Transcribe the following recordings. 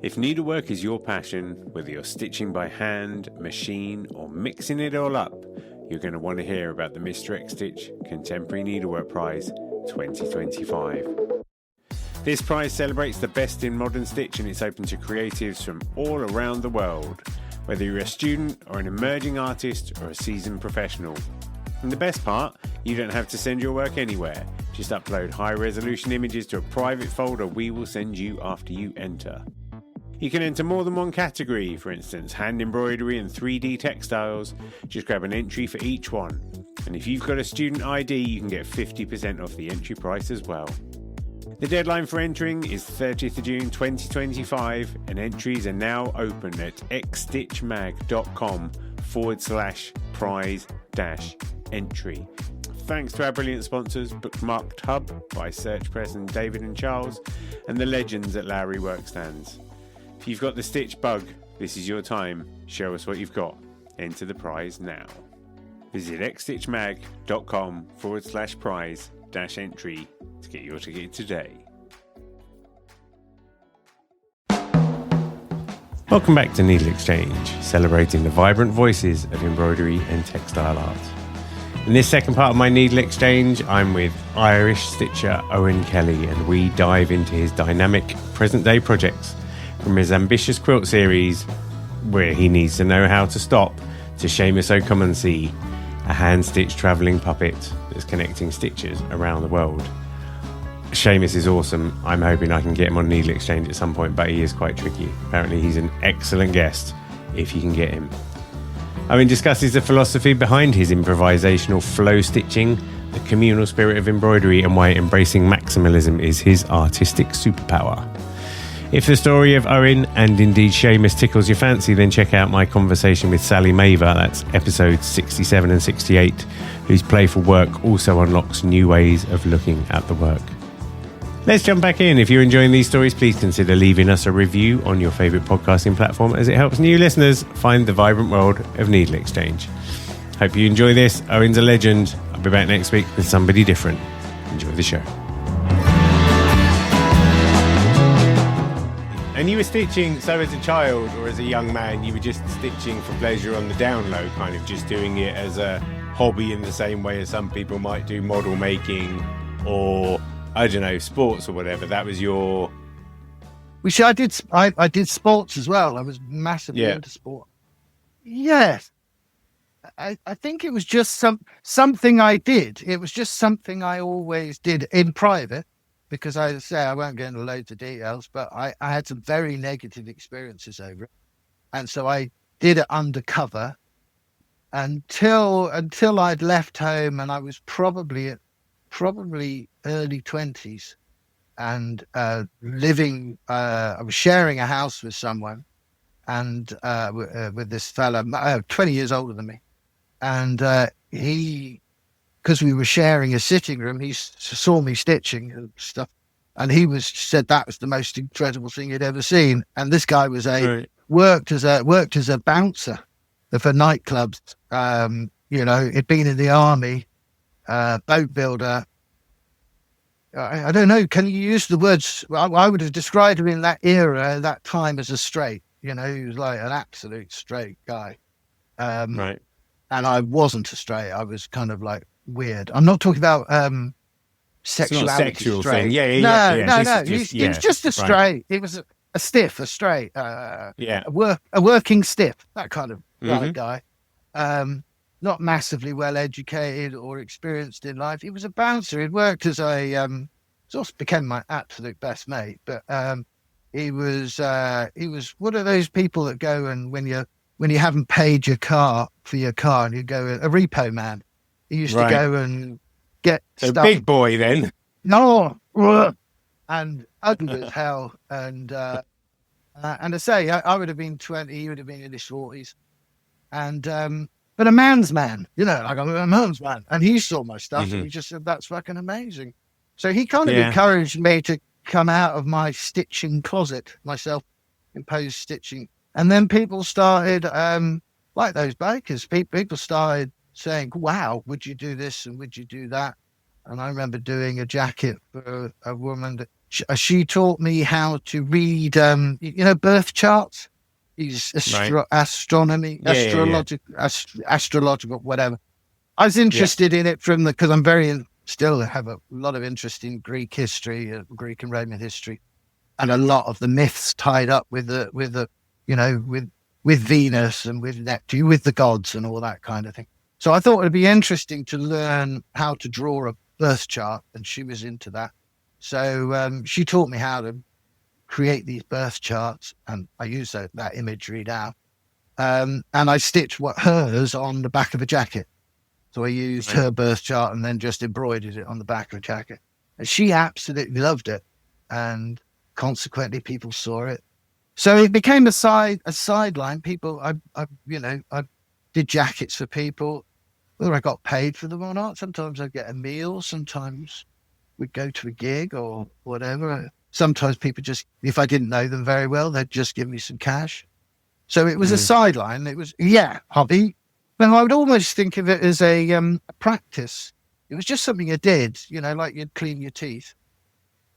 If needlework is your passion, whether you're stitching by hand, machine, or mixing it all up, you're going to want to hear about the Mr. X Stitch Contemporary Needlework Prize 2025. This prize celebrates the best in modern stitch, and it's open to creatives from all around the world, whether you're a student or an emerging artist or a seasoned professional. And the best part, you don't have to send your work anywhere. Just upload high-resolution images to a private folder we will send you after you enter. You can enter more than one category, for instance, hand embroidery and 3D textiles. Just grab an entry for each one. And if you've got a student ID, you can get 50% off the entry price as well. The deadline for entering is 30th of June 2025, and entries are now open at xstitchmag.com/prize-entry. Thanks to our brilliant sponsors, Bookmarked Hub by Search Press and David and Charles, and the legends at Lowry Workstands. If you've got the stitch bug, this is your time. Show us what you've got. Enter the prize now. Visit xstitchmag.com/prize-entry to get your ticket today. Welcome back to NeedleXChange, celebrating the vibrant voices of embroidery and textile art. In this second part of my NeedleXChange, I'm with Irish stitcher Owen Kelly, and we dive into his dynamic present-day projects, from his ambitious quilt series, where he needs to know how to stop, to Seamus O'Commoncy, a hand-stitched travelling puppet that's connecting stitches around the world. Seamus is awesome. I'm hoping I can get him on NeedleXChange at some point, but he is quite tricky. Apparently he's an excellent guest if you can get him. Owen discusses the philosophy behind his improvisational flow stitching, the communal spirit of embroidery, and why embracing maximalism is his artistic superpower. If the story of Owen and indeed Seamus tickles your fancy, then check out my conversation with Sally Maver, that's episodes 67 and 68, whose playful work also unlocks new ways of looking at the work. Let's jump back in. If you're enjoying these stories, please consider leaving us a review on your favourite podcasting platform, as it helps new listeners find the vibrant world of NeedleXChange. Hope you enjoy this. Owen's a legend. I'll be back next week with somebody different. Enjoy the show. And you were stitching, so as a child or as a young man, you were just stitching for pleasure on the down low, kind of just doing it as a hobby in the same way as some people might do model making or, I don't know, sports or whatever. That was your... I did sports as well. I was massively into sport. Yes. I think it was just something I did. It was just something I always did in private. Because I say, I won't get into loads of details, but I had some very negative experiences over it. And so I did it undercover until I'd left home, and I was probably early 20s, and living, I was sharing a house with someone, and with this fella, 20 years older than me. And because we were sharing a sitting room, he saw me stitching and stuff, and he said that was the most incredible thing he'd ever seen. And this guy was worked as a bouncer for nightclubs. He'd been in the army, boat builder. I don't know. Can you use the words? I would have described him in that era, that time, as a straight. He was like an absolute straight guy. Right. And I wasn't a straight. I was kind of like weird. I'm not talking about sexuality. It's not a sexual straight. thing. Yeah. No. He was just a straight. Right. He was a straight. A working stiff, that kind of guy. Not massively well educated or experienced in life. He was a bouncer. He'd worked as sort of became my absolute best mate. But he was one of those people that go, and when you haven't paid your car for your car, and you go, a repo man. He used to go and get stuff. Big boy then. No, and ugly as hell. And I say, I would have been 20, he would have been in his 40s. And but a man's man, like I'm a man's man. And he saw my stuff, and he just said, "That's fucking amazing." So he kind of encouraged me to come out of my stitching closet, my self-imposed stitching. And then people started, like those bakers, people started saying, "Wow, would you do this and would you do that?" And I remember doing a jacket for a woman that She taught me how to read, birth charts. These astronomy, astrological, whatever. I was interested in it because I'm still have a lot of interest in Greek history, Greek and Roman history, and a lot of the myths tied up with Venus and with Neptune, with the gods and all that kind of thing. So I thought it'd be interesting to learn how to draw a birth chart, and she was into that. So she taught me how to create these birth charts, and I use that imagery now. And I stitched hers on the back of a jacket. So I used her birth chart and then just embroidered it on the back of a jacket. And she absolutely loved it. And consequently, people saw it. So it became a sideline. People, I did jackets for people, whether I got paid for them or not. Sometimes I'd get a meal. Sometimes we'd go to a gig or whatever. Sometimes people just, if I didn't know them very well, they'd just give me some cash. So it was a sideline. It was, hobby. But I would almost think of it as a practice. It was just something I did, like you'd clean your teeth.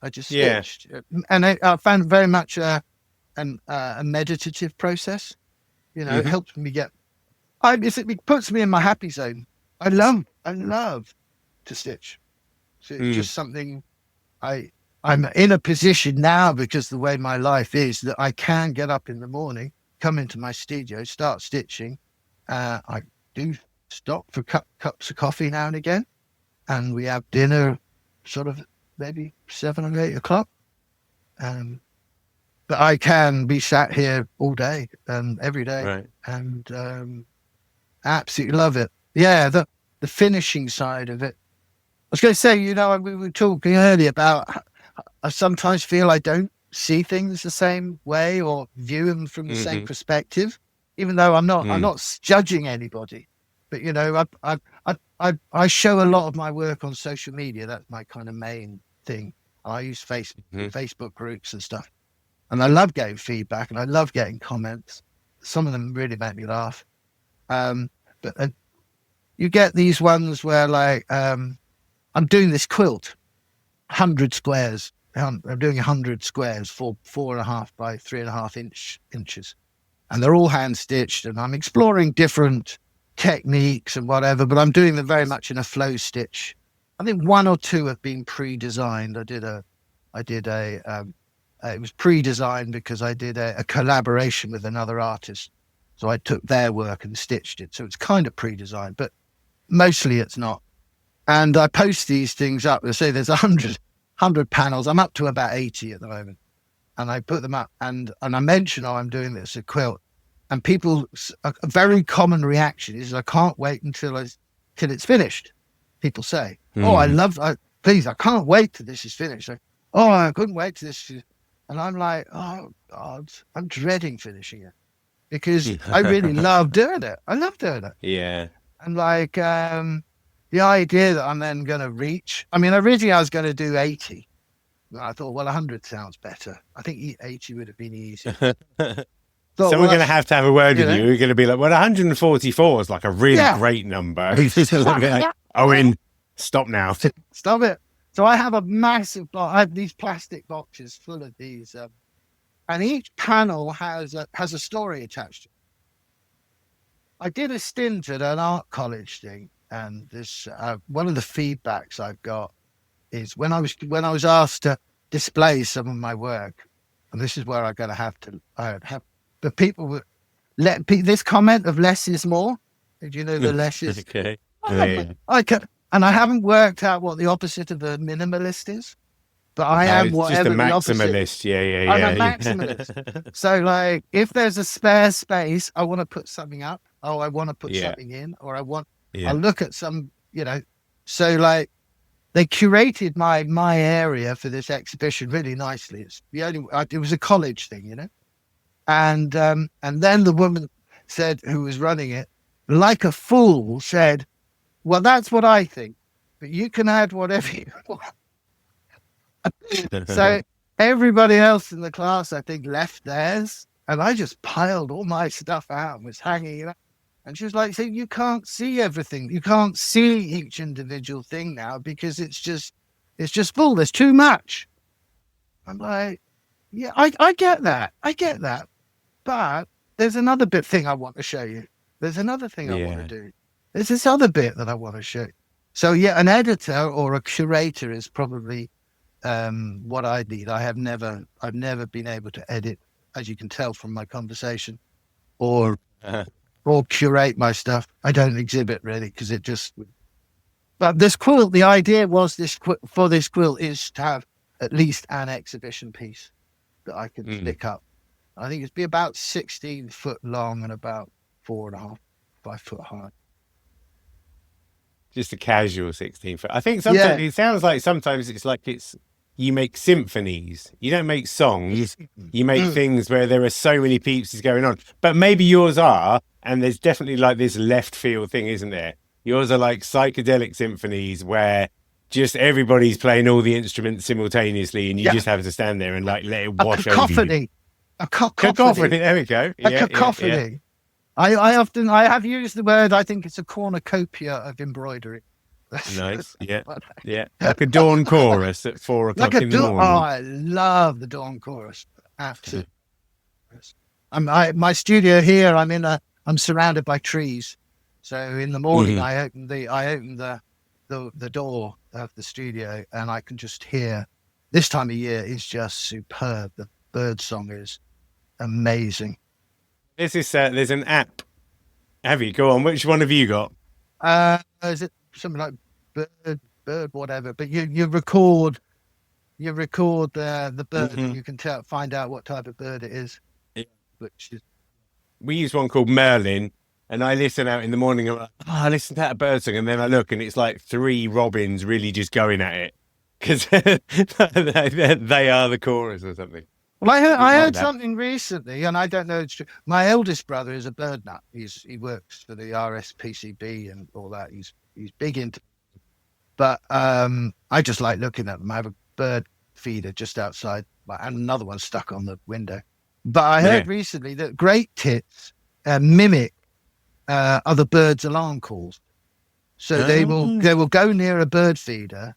I just stitched. And I found very much a meditative process. It helps me it puts me in my happy zone. I love to stitch. So it's just something I'm in a position now, because the way my life is, that I can get up in the morning, come into my studio, start stitching. I do stop for cups of coffee now and again, and we have dinner sort of maybe 7 or 8 o'clock. But I can be sat here all day and every day, and absolutely love it. Yeah, the finishing side of it. I was going to say, we were talking earlier about, I sometimes feel I don't see things the same way or view them from the same perspective, even though I'm not judging anybody. But I show a lot of my work on social media. That's my kind of main thing. I use Facebook groups and stuff, and I love getting feedback and I love getting comments. Some of them really make me laugh. But you get these ones where, like, I'm doing this quilt, 100 squares. I'm doing 100 squares for 4.5 by 3.5 inches. And they're all hand stitched, and I'm exploring different techniques and whatever, but I'm doing them very much in a flow stitch. I think 1 or 2 have been pre-designed. It was pre-designed because I did a collaboration with another artist. So I took their work and stitched it. So it's kind of pre-designed, but mostly it's not. And I post these things up. Let's say there's 100 panels. I'm up to about 80 at the moment. And I put them up, and I mention, I'm doing this a quilt. And people, a very common reaction is, I can't wait until it's finished. People say, please, I can't wait till this is finished. Like, I couldn't wait till this. And I'm like, oh God, I'm dreading finishing it, because I really love doing it. I love doing it. Yeah. And like, the idea that I'm then going to reach, originally I was going to do 80. I thought, 100 sounds better. I think 80 would have been easier. So we're going to have a word with you. We're going to be like, 144 is like a really great number. Owen, stop now. Stop it. So I have a massive box. I have these plastic boxes full of these. And each panel has a story attached to it. I did a stint at an art college thing. And this one of the feedbacks I've got is when I was asked to display some of my work, and this is where I'm going to have but people would this comment of less is more. Did you know the less is? Okay. And I haven't worked out what the opposite of a minimalist is, but I am whatever the opposite. Maximalist. Yeah. I'm a maximalist. So, like, if there's a spare space, I want to put something up. Oh, I want to put something in, or I'll look at some, So, like, they curated my area for this exhibition really nicely. It's it was a college thing, And then the woman said, who was running it, like a fool, said, well, that's what I think, but you can add whatever you want. So everybody else in the class, I think, left theirs, and I just piled all my stuff out and was hanging it up. And she was like, so you can't see everything. You can't see each individual thing now, because it's just full. There's too much. I'm like, yeah, I get that. I get that. But there's another thing I want to show you. There's another thing I want to do. There's this other bit that I want to show you. So yeah, an editor or a curator is probably what I need. I've never been able to edit, as you can tell from my conversation, or curate my stuff. I don't exhibit really because it just. But this quilt, the idea was for this quilt is to have at least an exhibition piece that I can stick up. I think it'd be about 16 foot long and about 4.5, 5 foot high. Just a casual 16 foot. I think sometimes it sounds like sometimes it's like you make symphonies. You don't make songs. You make things where there are so many pieces going on. But maybe yours are, and there's definitely like this left field thing, isn't there? Yours are like psychedelic symphonies where just everybody's playing all the instruments simultaneously, and you just have to stand there and like let it wash over you. A cacophony. There we go. A cacophony. I have used the word. I think it's a cornucopia of embroidery. Nice. Yeah. Like a dawn chorus at 4 o'clock in the morning. Oh, I love the dawn chorus. Absolutely. My studio here. I'm surrounded by trees. So in the morning, I open the door of the studio, and I can just hear. This time of year is just superb. The bird song is amazing. There's an app. Have you? Go on. Which one have you got? Is it something like bird whatever? But you record the bird, and you can find out what type of bird it is. Yeah. We use one called Merlin. And I listen out in the morning. I'm like, I listen to that bird song, and then I look, and it's like 3 robins really just going at it because they are the chorus or something. Well, I heard something recently, and I don't know it's true. My eldest brother is a bird nut. He works for the RSPCB and all that. He's big into. But I just like looking at them. I have a bird feeder just outside, and another one stuck on the window. But I heard recently that great tits mimic other birds' alarm calls. So they will go near a bird feeder,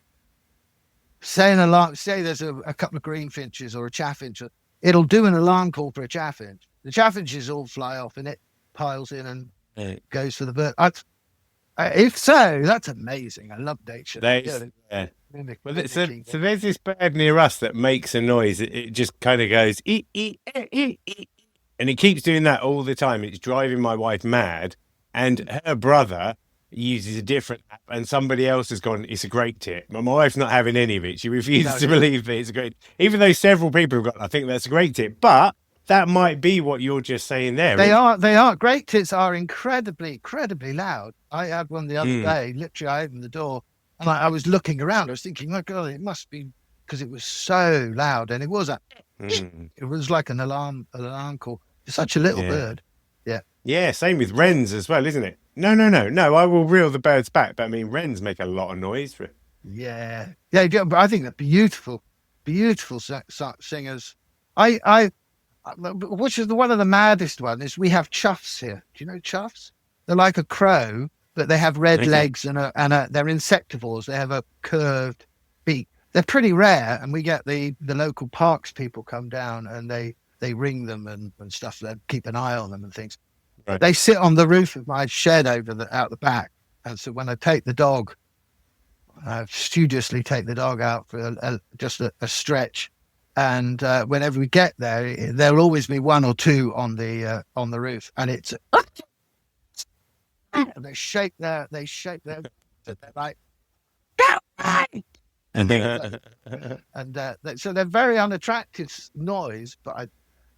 say an alarm, say there's a couple of greenfinches or a chaffinch, it'll do an alarm call for a chaffinch. The chaffinches all fly off and it piles in and goes for the bird. If so, that's amazing. I love nature. Well, so there's this bird near us that makes a noise. It just kind of goes ee, ee, ee, ee, ee. And it keeps doing that all the time. It's driving my wife mad. And her brother uses a different app, and somebody else has gone, it's a great tip. But my wife's not having any of it. She refuses to believe that it's a great, even though several people have got, I think that's a great tip. But that might be what you're just saying there. They are. Great tits are incredibly loud. I had one the other day. Literally, I opened the door, and I was looking around. I was thinking, my God, it must be because it was so loud. And it was it was like an alarm call. It's such a little bird. Yeah. Yeah, same with wrens as well, isn't it? No, I will reel the birds back, but I mean, wrens make a lot of noise. Yeah, but I think they're beautiful singers. Which is one of the maddest ones is we have chuffs here. Do you know chuffs? They're like a crow, but they have red legs and they're insectivores. They have a curved beak. They're pretty rare, and we get the local parks people come down and they ring them and stuff. They keep an eye on them and things. Right. They sit on the roof of my shed out the back. And so when I take the dog, I studiously take the dog out for just a stretch. And whenever we get there, there'll always be one or two on the roof, and it's and they shake their they're like, and so they're very unattractive noise, but I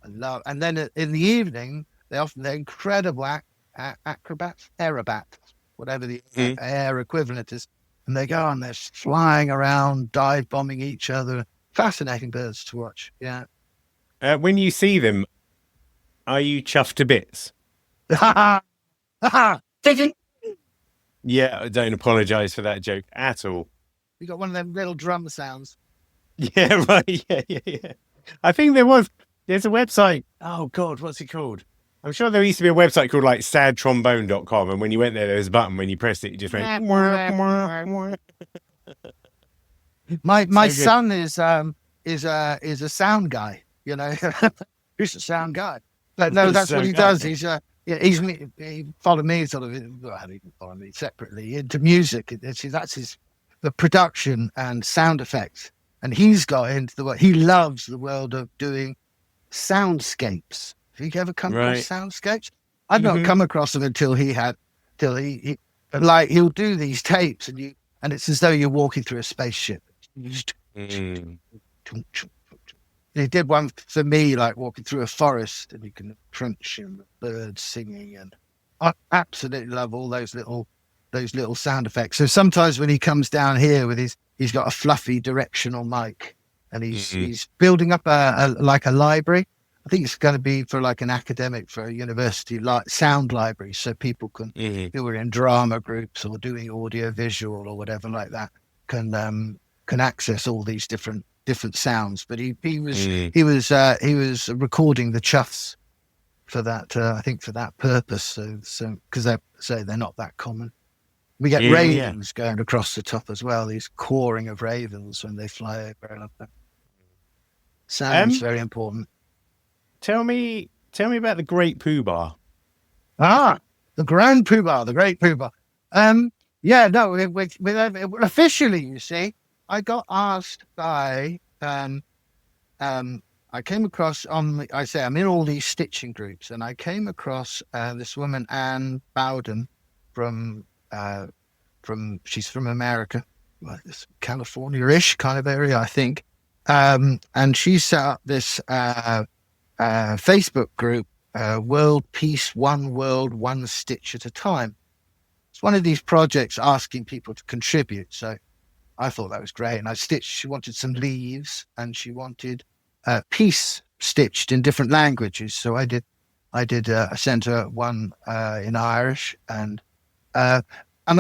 love. And then in the evening, they're incredible aerobats, whatever the air equivalent is, and they go on, they're flying around, dive bombing each other. Fascinating birds to watch. Yeah. When you see them, are you chuffed to bits? Yeah, I don't apologise for that joke at all. You got one of them little drum sounds. Yeah, right. Yeah. I think there's a website. Oh God, what's it called? I'm sure there used to be a website called like sadtrombone.com, and when you went there was a button. When you pressed it, it just went. My son is is a sound guy. You know, he's a sound guy. But no, that's what he does. He followed me sort of. Well, he didn't follow me separately into music. That's the production and sound effects, and he's got into the world. He loves the world of doing soundscapes. Have you ever come across soundscapes? I've not come across them until he but like he'll do these tapes and it's as though you're walking through a spaceship. He did one for me, like walking through a forest, and you can crunch and birds singing, and I absolutely love all those little sound effects. So sometimes when he comes down here with he's got a fluffy directional mic, and he's building up a library. I think it's going to be for like an academic, for a university sound library, so people can who are in drama groups or doing audio visual or whatever like that can access all these different sounds. But he was recording the chuffs for that. I think for that purpose. So because they're not that common. We get ravens going across the top as well. These cawing of ravens when they fly over. I love that. Sound's very important. Tell me about the Great Poobah. The Grand Poobah, the Great Poobah. Officially, you see, I got asked by I came across I'm in all these stitching groups, and I came across this woman, Anne Bowden, she's from America, well, it's California-ish kind of area, I think. And she set up this Facebook group, World Peace, One World, One Stitch at a Time. It's one of these projects asking people to contribute. So I thought that was great. And she wanted some leaves, and she wanted peace stitched in different languages. So I sent her one in Irish, and I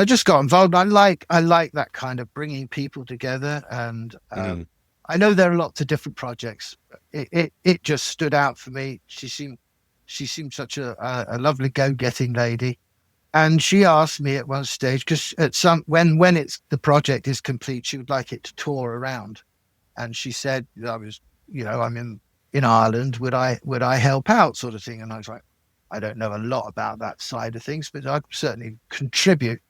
just got involved. I like that kind of bringing people together. And I know there are lots of different projects. It just stood out for me. She seemed such a lovely go-getting lady, and she asked me at one stage, because when the project is complete, she would like it to tour around, and she said, I'm in Ireland, would I help out, sort of thing. And I was like, I don't know a lot about that side of things, but I'd certainly contribute.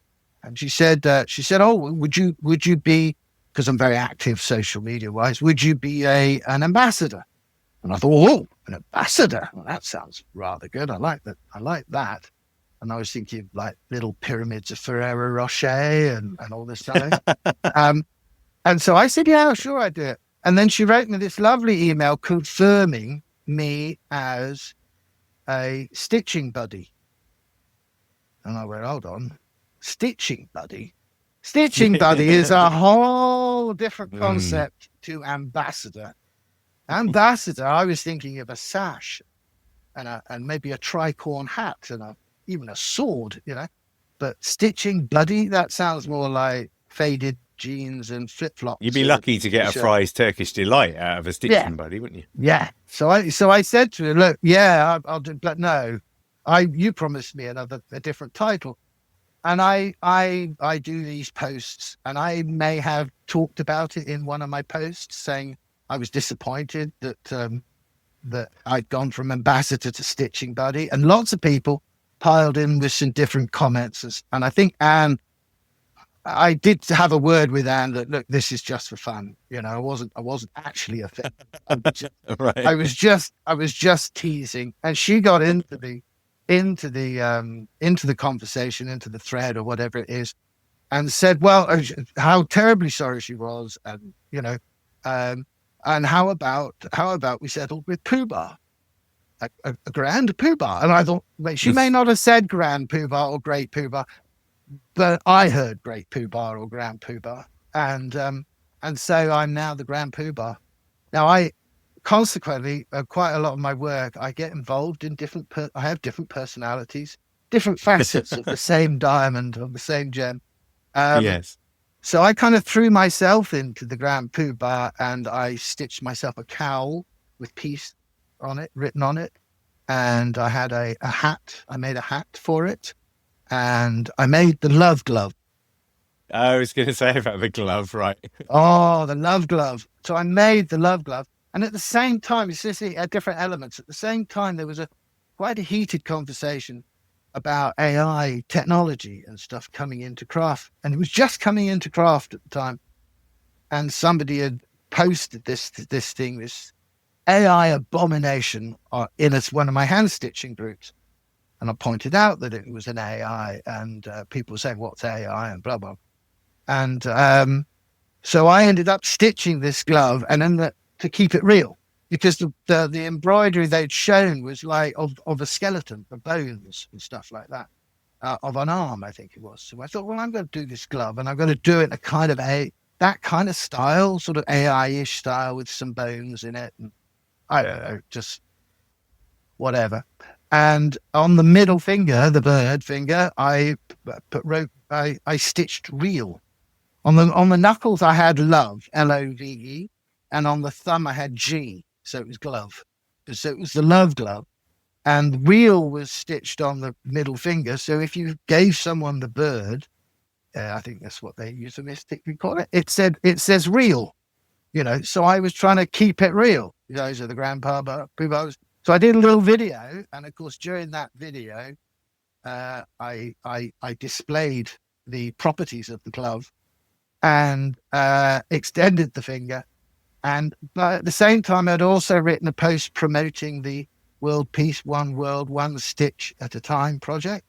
And she said, oh, would you be, because I'm very active social media wise, would you be an ambassador? And I thought, oh, an ambassador. Well, that sounds rather good. I like that. And I was thinking like little pyramids of Ferrero Rocher and all this stuff. And so I said, yeah, sure, I'd do it. And then she wrote me this lovely email confirming me as a stitching buddy. And I went, hold on, stitching buddy? Stitching buddy is a whole different concept to ambassador. Ambassador, I was thinking of a sash and maybe a tricorn hat and even a sword, But stitching buddy, that sounds more like faded jeans and flip-flops. You'd be lucky to get a Fry's Turkish Delight out of a stitching buddy, wouldn't you? Yeah. So I said to her, look, yeah, I'll do, but no, you promised me a different title. And I do these posts, and I may have talked about it in one of my posts, saying I was disappointed that I'd gone from ambassador to stitching buddy, and lots of people piled in with some different comments. And I think Anne, I did have a word with Anne that, look, this is just for fun. I wasn't actually offended. Right. I was just teasing, and she got into the conversation, into the thread or whatever it is, and said, well, how terribly sorry she was, and and how about we settled with Poobah, a grand Poobah. And I thought, wait, she may not have said grand Poobah or great Poobah, but I heard great Poobah or grand Poobah, and so I'm now the grand Poobah. Now consequently, quite a lot of my work, I get involved in I have different personalities, different facets of the same diamond, of the same gem. Yes. So I kind of threw myself into the Grand Poobah, and I stitched myself a cowl with peace written on it. And I had a hat. I made a hat for it. And I made the love glove. I was going to say about the glove, right? Oh, the love glove. So I made the love glove. And at the same time, it's just different elements. At the same time, there was quite a heated conversation about AI technology and stuff coming into craft. And it was just coming into craft at the time. And somebody had posted this AI abomination in one of my hand stitching groups. And I pointed out that it was an AI, and people were saying, what's AI, and blah, blah. And so I ended up stitching this glove, and then to keep it real, because the embroidery they'd shown was like of a skeleton, the bones and stuff like that, of an arm, I think it was. So I thought, well, I'm going to do this glove, and I'm going to do it in a kind of that kind of style, sort of AI-ish style with some bones in it, and I don't know, just whatever. And on the middle finger, the bird finger, I stitched real. On the knuckles, I had love, LOVE, and on the thumb, I had G, so it was glove. So it was the love glove. And real was stitched on the middle finger. So if you gave someone the bird, I think that's what they euphemistically call it. It says real, So I was trying to keep it real. Those are the grandpa Poobahs. So I did a little video, and of course, during that video, I displayed the properties of the glove and extended the finger. But at the same time, I'd also written a post promoting the World Peace, One World, One Stitch at a Time project.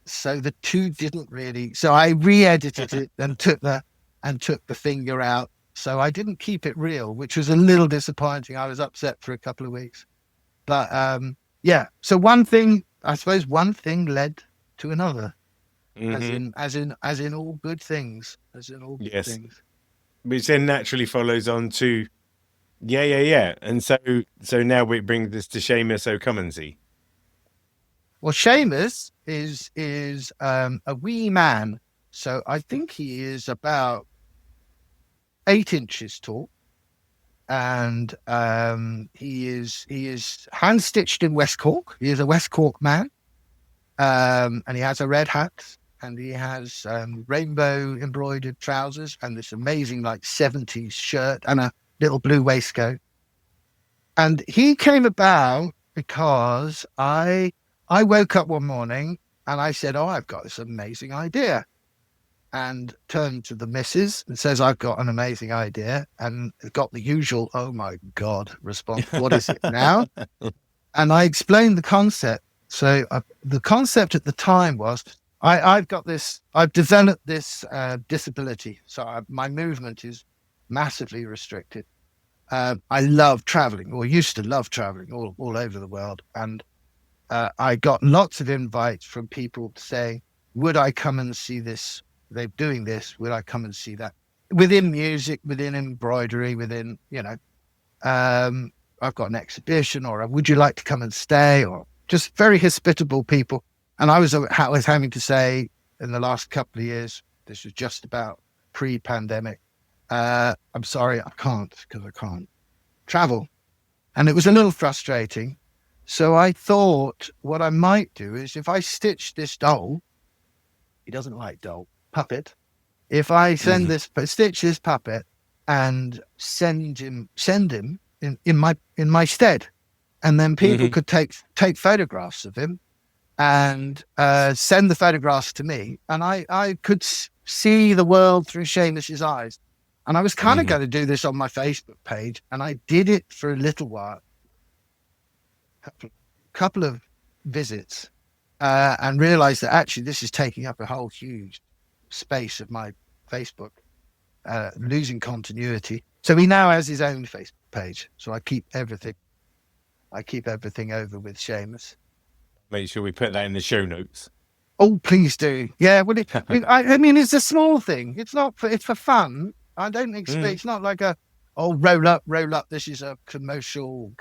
So the two didn't really. So I re-edited it and took the finger out. So I didn't keep it real, which was a little disappointing. I was upset for a couple of weeks. But yeah, so one thing led to another, as in all good things, good things. Which then naturally follows on to, yeah. And so now we bring this to Seamus O'Cumensy. Well, Seamus is a wee man, so I think he is about 8 inches tall. And he is hand stitched in West Cork. He is a West Cork man, and he has a red hat, and he has rainbow embroidered trousers and this amazing 70s shirt and a little blue waistcoat. And he came about because I woke up one morning and I said, "Oh, I've got this amazing idea." And turned to the missus and says, "I've got an amazing idea," and got the usual "oh my God" response. What is it now? And I explained the concept. So the concept at the time was, I've developed this disability. So my movement is massively restricted. I love traveling, or used to love traveling all over the world. And I got lots of invites from people saying, would I come and see this? They're doing this. Would I come and see that? Within music, within embroidery, within, I've got an exhibition, or would you like to come and stay? Or just very hospitable people. And I was having to say in the last couple of years, this was just about pre-pandemic, I'm sorry, I can't, because I can't travel. And it was a little frustrating. So I thought what I might do is, if I stitch this doll, he doesn't like doll, puppet. If I stitch this puppet and send him in my stead, and then people could take photographs of him and send the photographs to me, and I could see the world through Seamus's eyes. And I was kind of going to do this on my Facebook page, and I did it for a little while, couple of visits, and realized that actually this is taking up a whole huge space of my Facebook, losing continuity. So he now has his own Facebook page. So I keep everything over with Seamus. Make sure we put that in the show notes. Oh, please do. Yeah, well, I mean, it's a small thing. It's for fun. I don't expect, it's not like roll up. This is a commercial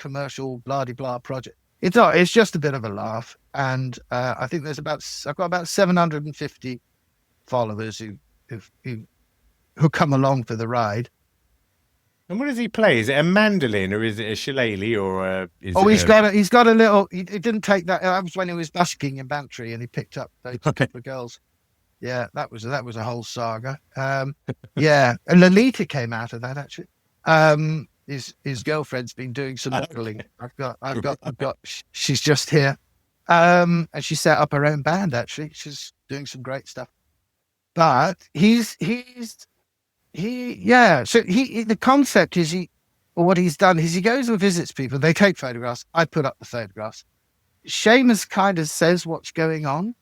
blah blah project. It's not. It's just a bit of a laugh. And I think I've got about 750 followers who come along for the ride. And what does he play? Is it a mandolin, or is it a shillelagh, or he's got a little. He didn't take that. That was when he was busking in Bantry, and he picked up those couple of girls. Yeah, that was a whole saga. Yeah, and Lolita came out of that actually. His girlfriend's been doing some modeling. I've got. She's just here, and she set up her own band. Actually, she's doing some great stuff. But yeah. So the concept is what he's done is he goes and visits people. They take photographs. I put up the photographs. Seamus kind of says what's going on,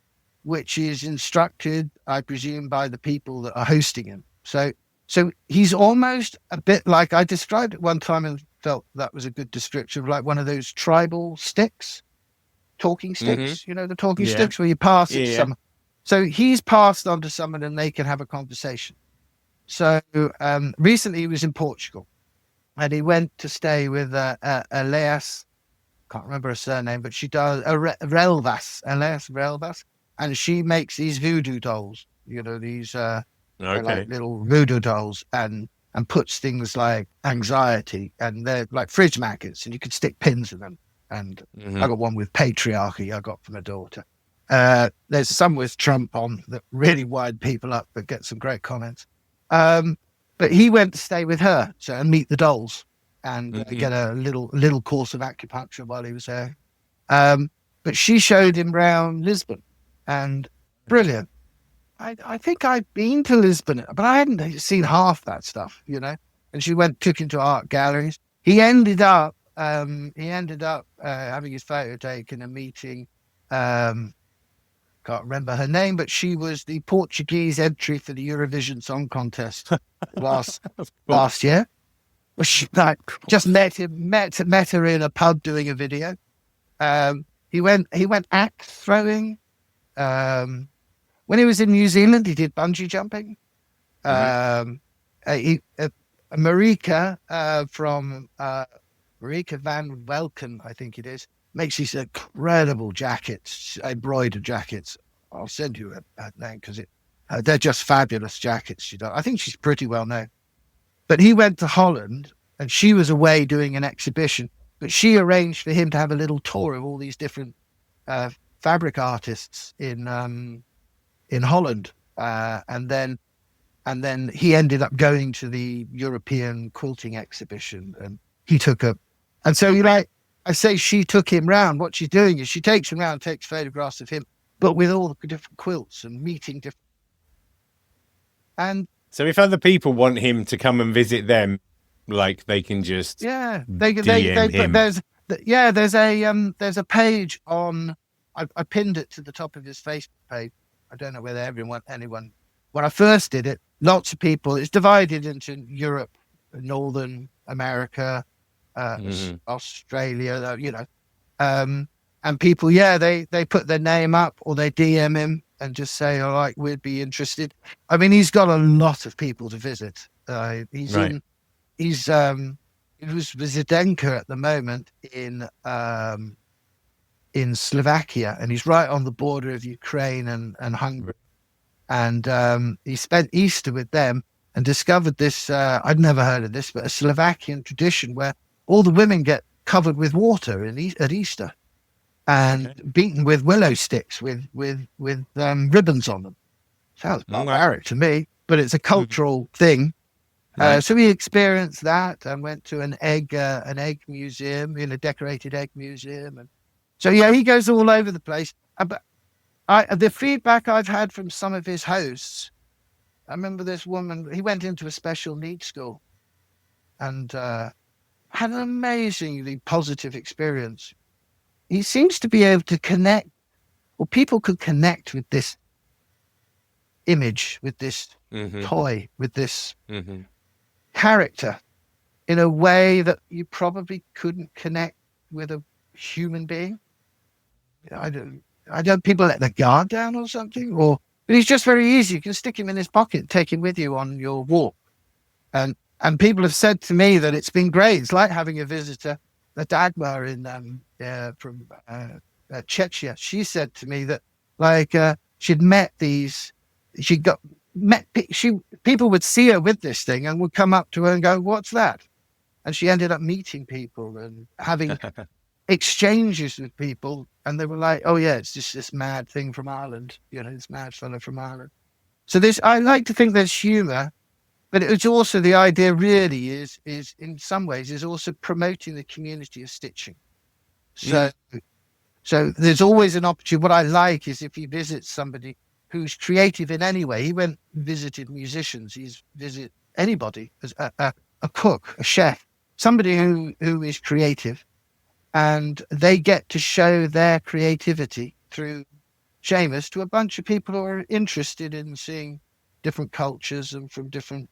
which is instructed, I presume, by the people that are hosting him. So he's almost a bit like, I described it one time and felt that was a good description of like one of those tribal sticks, talking sticks, the talking sticks where you pass it to someone. So he's passed on to someone and they can have a conversation. So recently he was in Portugal and he went to stay with Elias, can't remember her surname, but she does Relvas, Elias Relvas, and she makes these voodoo dolls, these they're like little voodoo dolls, and puts things like anxiety, and they're like fridge magnets, and you could stick pins in them. And I got one with patriarchy I got from a daughter. There's some with Trump on that really wind people up, but get some great comments. But he went to stay with her and meet the dolls and get a little course of acupuncture while he was there. But she showed him around Lisbon, and brilliant. I think I'd been to Lisbon, but I hadn't seen half that stuff, And she took him to art galleries. He ended up having his photo taken and meeting. Can't remember her name, but she was the Portuguese entry for the Eurovision Song Contest last year. Well, she just met her in a pub doing a video. He went axe throwing. When he was in New Zealand, he did bungee jumping. Marika from Marika van Welken, I think it is, makes these incredible jackets, embroidered jackets. I'll send you her name because they're just fabulous jackets she does. I think she's pretty well known. But he went to Holland and she was away doing an exhibition, but she arranged for him to have a little tour of all these different fabric artists in Holland. And then he ended up going to the European quilting exhibition, and he took and so I say she took him round. What she's doing is she takes him round, takes photographs of him, but with all the different quilts and meeting different. And so if other people want him to come and visit them, like they can just DM him. There's a page on. I pinned it to the top of his Facebook page. I don't know whether anyone. When I first did it, lots of people. It's divided into Europe, Northern America, Australia. And people, they put their name up or they DM him and just say, "All right, we'd be interested." I mean, he's got a lot of people to visit. He's with Zdenka at the moment in Slovakia, and he's right on the border of Ukraine and Hungary. And he spent Easter with them and discovered this, I'd never heard of this, but a Slovakian tradition where all the women get covered with water at Easter and beaten with willow sticks with ribbons on them. Sounds barbaric to me, but it's a cultural thing. So we experienced that and went to an egg museum, a decorated egg museum. And so, he goes all over the place. But the feedback I've had from some of his hosts, I remember this woman, he went into a special needs school and had an amazingly positive experience. He seems to be able to connect, or people could connect with this image, with this toy, with this character in a way that you probably couldn't connect with a human being. I don't people let their guard down or something, but he's just very easy. You can stick him in his pocket, take him with you on your walk. And people have said to me that it's been great. It's like having a visitor, the Dagmar from Czechia. She said to me that she'd met people would see her with this thing and would come up to her and go, "What's that?" And she ended up meeting people and having exchanges with people, and they were like, "Oh yeah, it's just this mad thing from Ireland, this mad fellow from Ireland." So I like to think there's humor, but it's also the idea really is in some ways is also promoting the community of stitching. So there's always an opportunity. What I like is if you visit somebody who's creative in any way. He went and visited musicians. He's visited anybody, as a cook, a chef, somebody who is creative, and they get to show their creativity through Seamus to a bunch of people who are interested in seeing different cultures and from different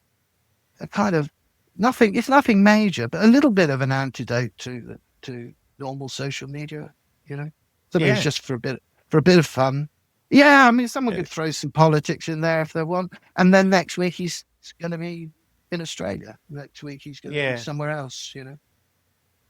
kind of nothing. It's nothing major, but a little bit of an antidote to normal social media. Something it's just for a bit of fun. Yeah, I mean, someone could throw some politics in there if they want, and then next week he's going to be in Australia. Next week he's going to be somewhere else.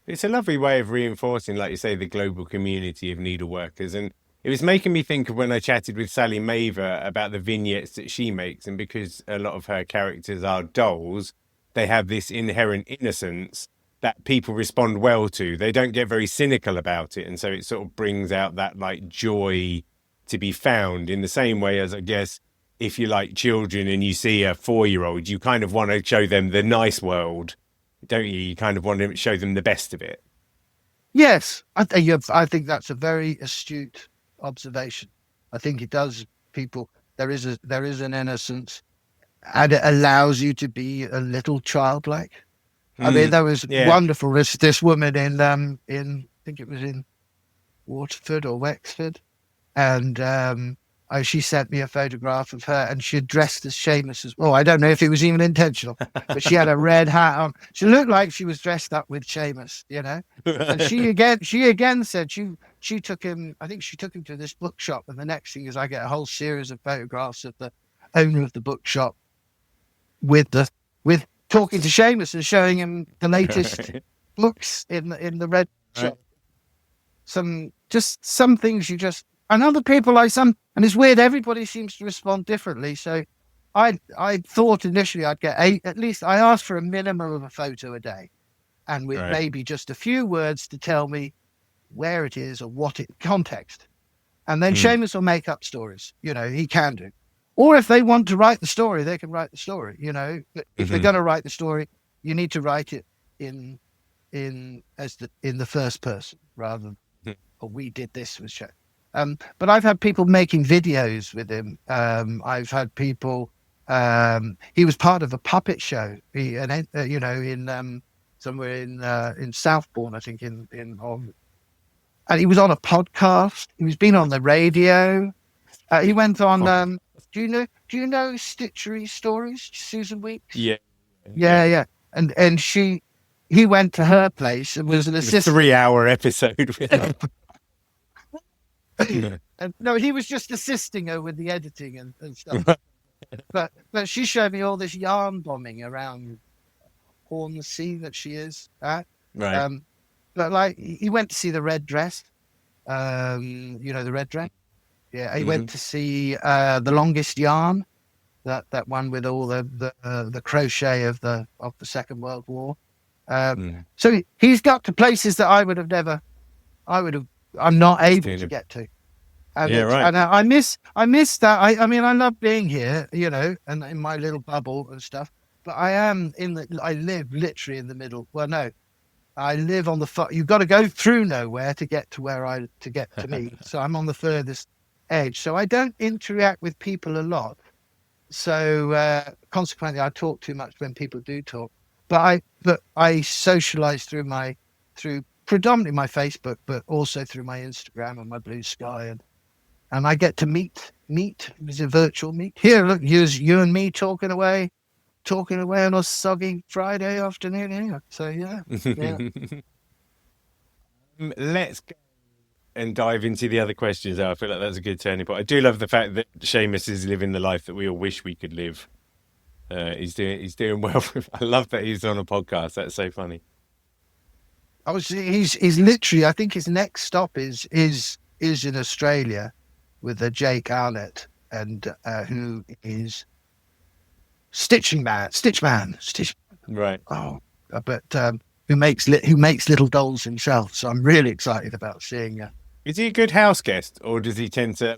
It's a lovely way of reinforcing, like you say, the global community of needleworkers. And it was making me think of when I chatted with Sally Maver about the vignettes that she makes. And because a lot of her characters are dolls, they have this inherent innocence that people respond well to. They don't get very cynical about it. And so it sort of brings out that like joy to be found in the same way as, I guess, if you like children and you see a 4-year-old, you kind of want to show them the nice world, don't you? You kind of want to show them the best of it. Yes, I think that's a very astute observation. I think it does people. There is an innocence, and it allows you to be a little childlike. I mean, that was wonderful. This woman in I think it was in Waterford or Wexford, and she sent me a photograph of her, and she had dressed as Seamus as well. I don't know if it was even intentional, but she had a red hat on. She looked like she was dressed up with Seamus, And she again said she took him. I think she took him to this bookshop, and the next thing is I get a whole series of photographs of the owner of the bookshop with talking to Seamus and showing him the latest books in the red shop. Some things and other people like some, and it's weird. Everybody seems to respond differently. So, I thought initially I'd get at least. I asked for a minimum of a photo a day, and with maybe just a few words to tell me where it is or context, and then Seamus will make up stories. He can do. Or if they want to write the story, they can write the story. But if they're going to write the story, you need to write it in the first person rather than we did this with Seamus. But I've had people making videos with him. I've had people. He was part of a puppet show. In somewhere in Southbourne, I think and he was on a podcast. He's been on the radio. He went on. Do you know Stitchery Stories, Susan Weeks? Yeah. And he went to her place and was an assistant. 3-hour episode with her. And, no, he was just assisting her with the editing and stuff. but she showed me all this yarn bombing around Hornsea that she is at. Right. But like he went to see the red dress. The red dress. Yeah, he went to see The Longest Yarn, that one with all the crochet of the Second World War. So he's got to places that I'm not able to get to. And and I miss that. I mean, I love being here, and in my little bubble and stuff. But I live literally in the middle. Well, no, I live on the you've got to go through nowhere to get to me. So I'm on the furthest edge. So I don't interact with people a lot. So consequently, I talk too much when people do talk. But I socialize through predominantly my Facebook, but also through my Instagram and my Blue Sky, and I get to meet. It's a virtual meet. Here, look, you and me talking away on a soggy Friday afternoon. Here. So yeah. Let's go and dive into the other questions. I feel like that's a good turning point. I do love the fact that Seamus is living the life that we all wish we could live. He's doing well. I love that he's on a podcast. That's so funny. He's literally. I think his next stop is in Australia with Jake Arnett, and who is Stitch Man. Right. Oh, but who makes little dolls himself. So I'm really excited about seeing. Is he a good house guest, or does he tend to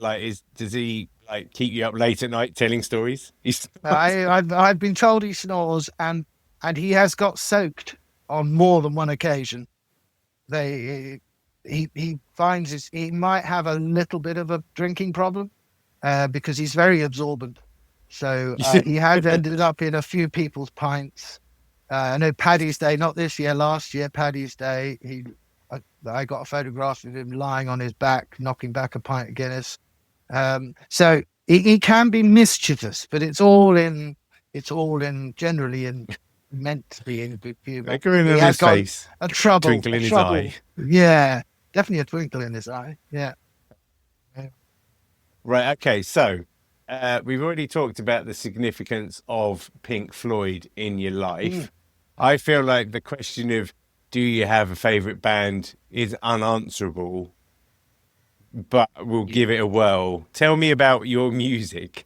does he like keep you up late at night telling stories? I've been told he snores, and he has got soaked on more than one occasion. He finds he might have a little bit of a drinking problem because he's very absorbent. So he had ended up in a few people's pints. I know Paddy's Day, not this year, last year, Paddy's Day, I got a photograph of him lying on his back, knocking back a pint of Guinness. So he can be mischievous, but it's all in generally in meant to be in good humor. Like in his face, a twinkle in his eye. Yeah, definitely a twinkle in his eye. Yeah. Right. Okay. So we've already talked about the significance of Pink Floyd in your life. I feel like the question of do you have a favorite band is unanswerable, but we'll give it a whirl. Tell me about your music.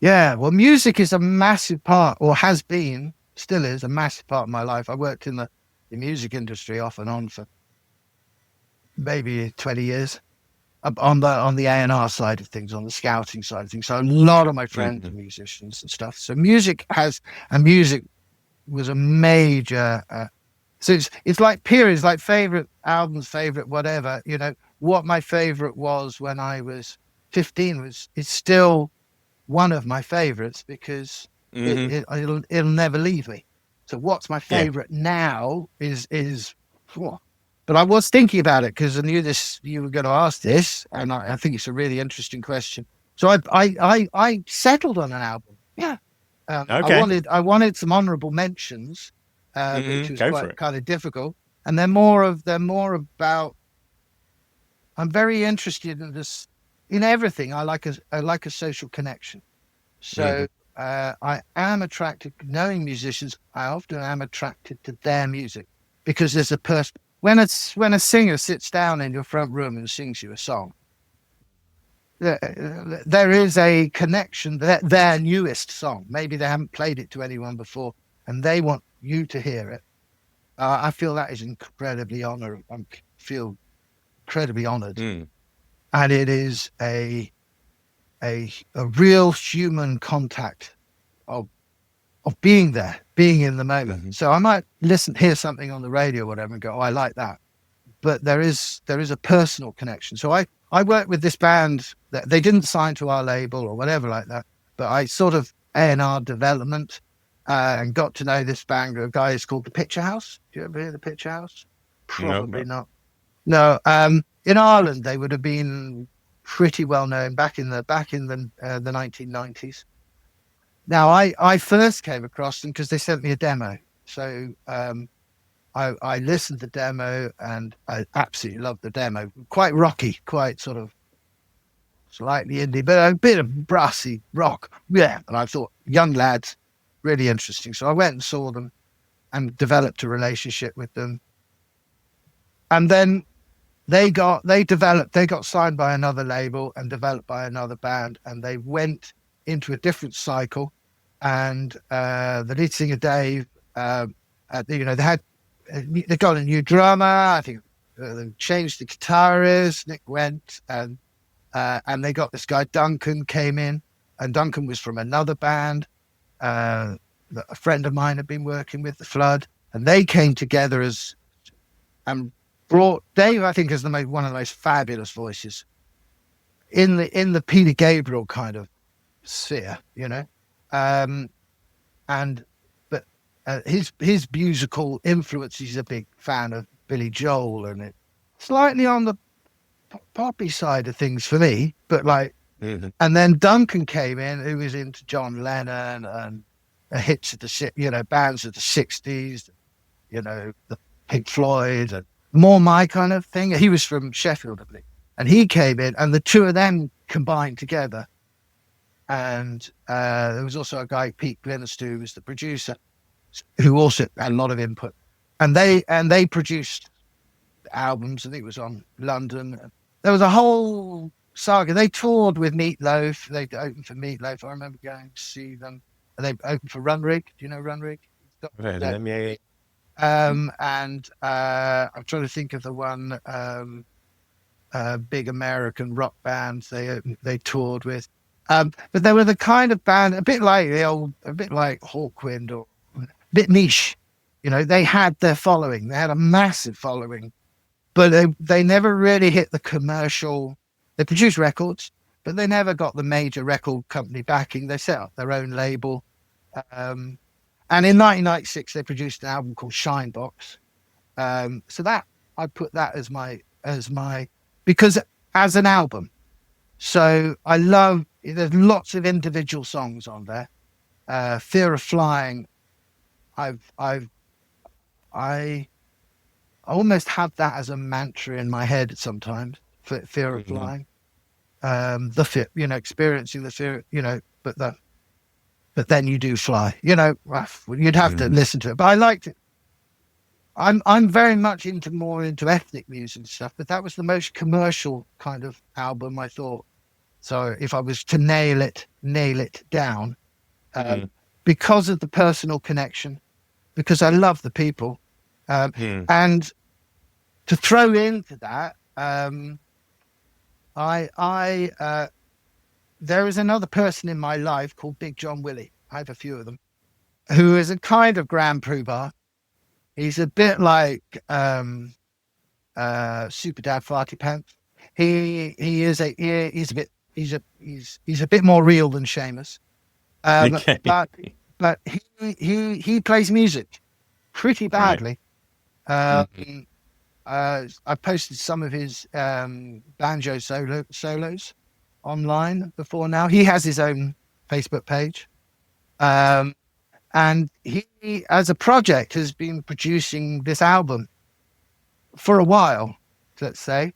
Yeah, well, music is a massive part, or has been, still is a massive part of my life. I worked in the music industry off and on for maybe 20 years on the A&R side of things, on the scouting side of things. So a lot of my friends are musicians and stuff. So music was a major. So it's like periods, like favorite albums, favorite whatever. You know what my favorite was when I was 15 it's still one of my favorites because it'll never leave me. So what's my favorite now is. But I was thinking about it because I knew you were going to ask this, and I think it's a really interesting question. So I settled on an album. Yeah. Okay. I wanted some honorable mentions, which was quite kind of difficult, and they're more about. I'm very interested in this, in everything. I like a social connection, so I am attracted. Knowing musicians, I often am attracted to their music because there's a person. When a singer sits down in your front room and sings you a song, there is a connection. Their newest song, maybe they haven't played it to anyone before, and they want you to hear it. I feel that is incredibly honored. I feel incredibly honored, and it is a real human contact of being there, being in the moment. So I might hear something on the radio or whatever and go, oh, I like that. But there is a personal connection. So I worked with this band that they didn't sign to our label or whatever like that, but I sort of A&R development and got to know this band, a guy who's called the Picture House. Do you ever hear the Picture House? Probably not. No. In Ireland, they would have been pretty well known back in the 1990s. Now, I first came across them because they sent me a demo. So I listened to the demo and I absolutely loved the demo. Quite rocky, quite sort of slightly indie, but a bit of brassy rock. Yeah. And I thought, young lads, really interesting. So I went and saw them and developed a relationship with them. And then they got signed by another label and developed by another band, and they went into a different cycle. And the lead singer Dave, they got a new drummer. I think they changed the guitarist. Nick went, and they got this guy Duncan came in, and Duncan was from another band that a friend of mine had been working with, The Flood, and they came together and brought Dave. I think is one of the most fabulous voices in the Peter Gabriel kind of sphere, you know. His musical influence, he's a big fan of Billy Joel, and it slightly on the poppy side of things for me, but and then Duncan came in, who was into John Lennon and hits of the bands of the 60s, the Pink Floyd, and more my kind of thing. He was from Sheffield, I believe, and he came in, and the two of them combined together. And there was also a guy, Pete Glenister, who was the producer, who also had a lot of input. And they produced albums. I think it was on London. There was a whole saga. They toured with Meatloaf. They opened for Meatloaf. I remember going to see them. And they opened for Runrig. Do you know Runrig? Yeah. And I'm trying to think of the one big American rock band they toured with. But they were the kind of band, a bit like Hawkwind, or a bit niche. You know, they had their following. They had a massive following, but they never really hit the commercial. They produced records, but they never got the major record company backing. They set up their own label. And in 1996, they produced an album called Shinebox. So that I put that as my because as an album. So there's lots of individual songs on there. Fear of Flying. I almost have that as a mantra in my head sometimes. Fear of flying. The fear, experiencing the fear, but then you do fly. You'd have to listen to it. But I liked it. I'm very much more into ethnic music and stuff, but that was the most commercial kind of album, I thought. So if I was to nail it down, because of the personal connection, because I love the people, and to throw into that, there is another person in my life called Big John Willie. I have a few of them, who is a kind of grand poobah. He's a bit like Super Dad Farty Pants. He's a bit more real than Seamus. Okay. But he plays music pretty badly. I posted some of his banjo solos online before now. He has his own Facebook page. And he, as a project, has been producing this album for a while, let's say.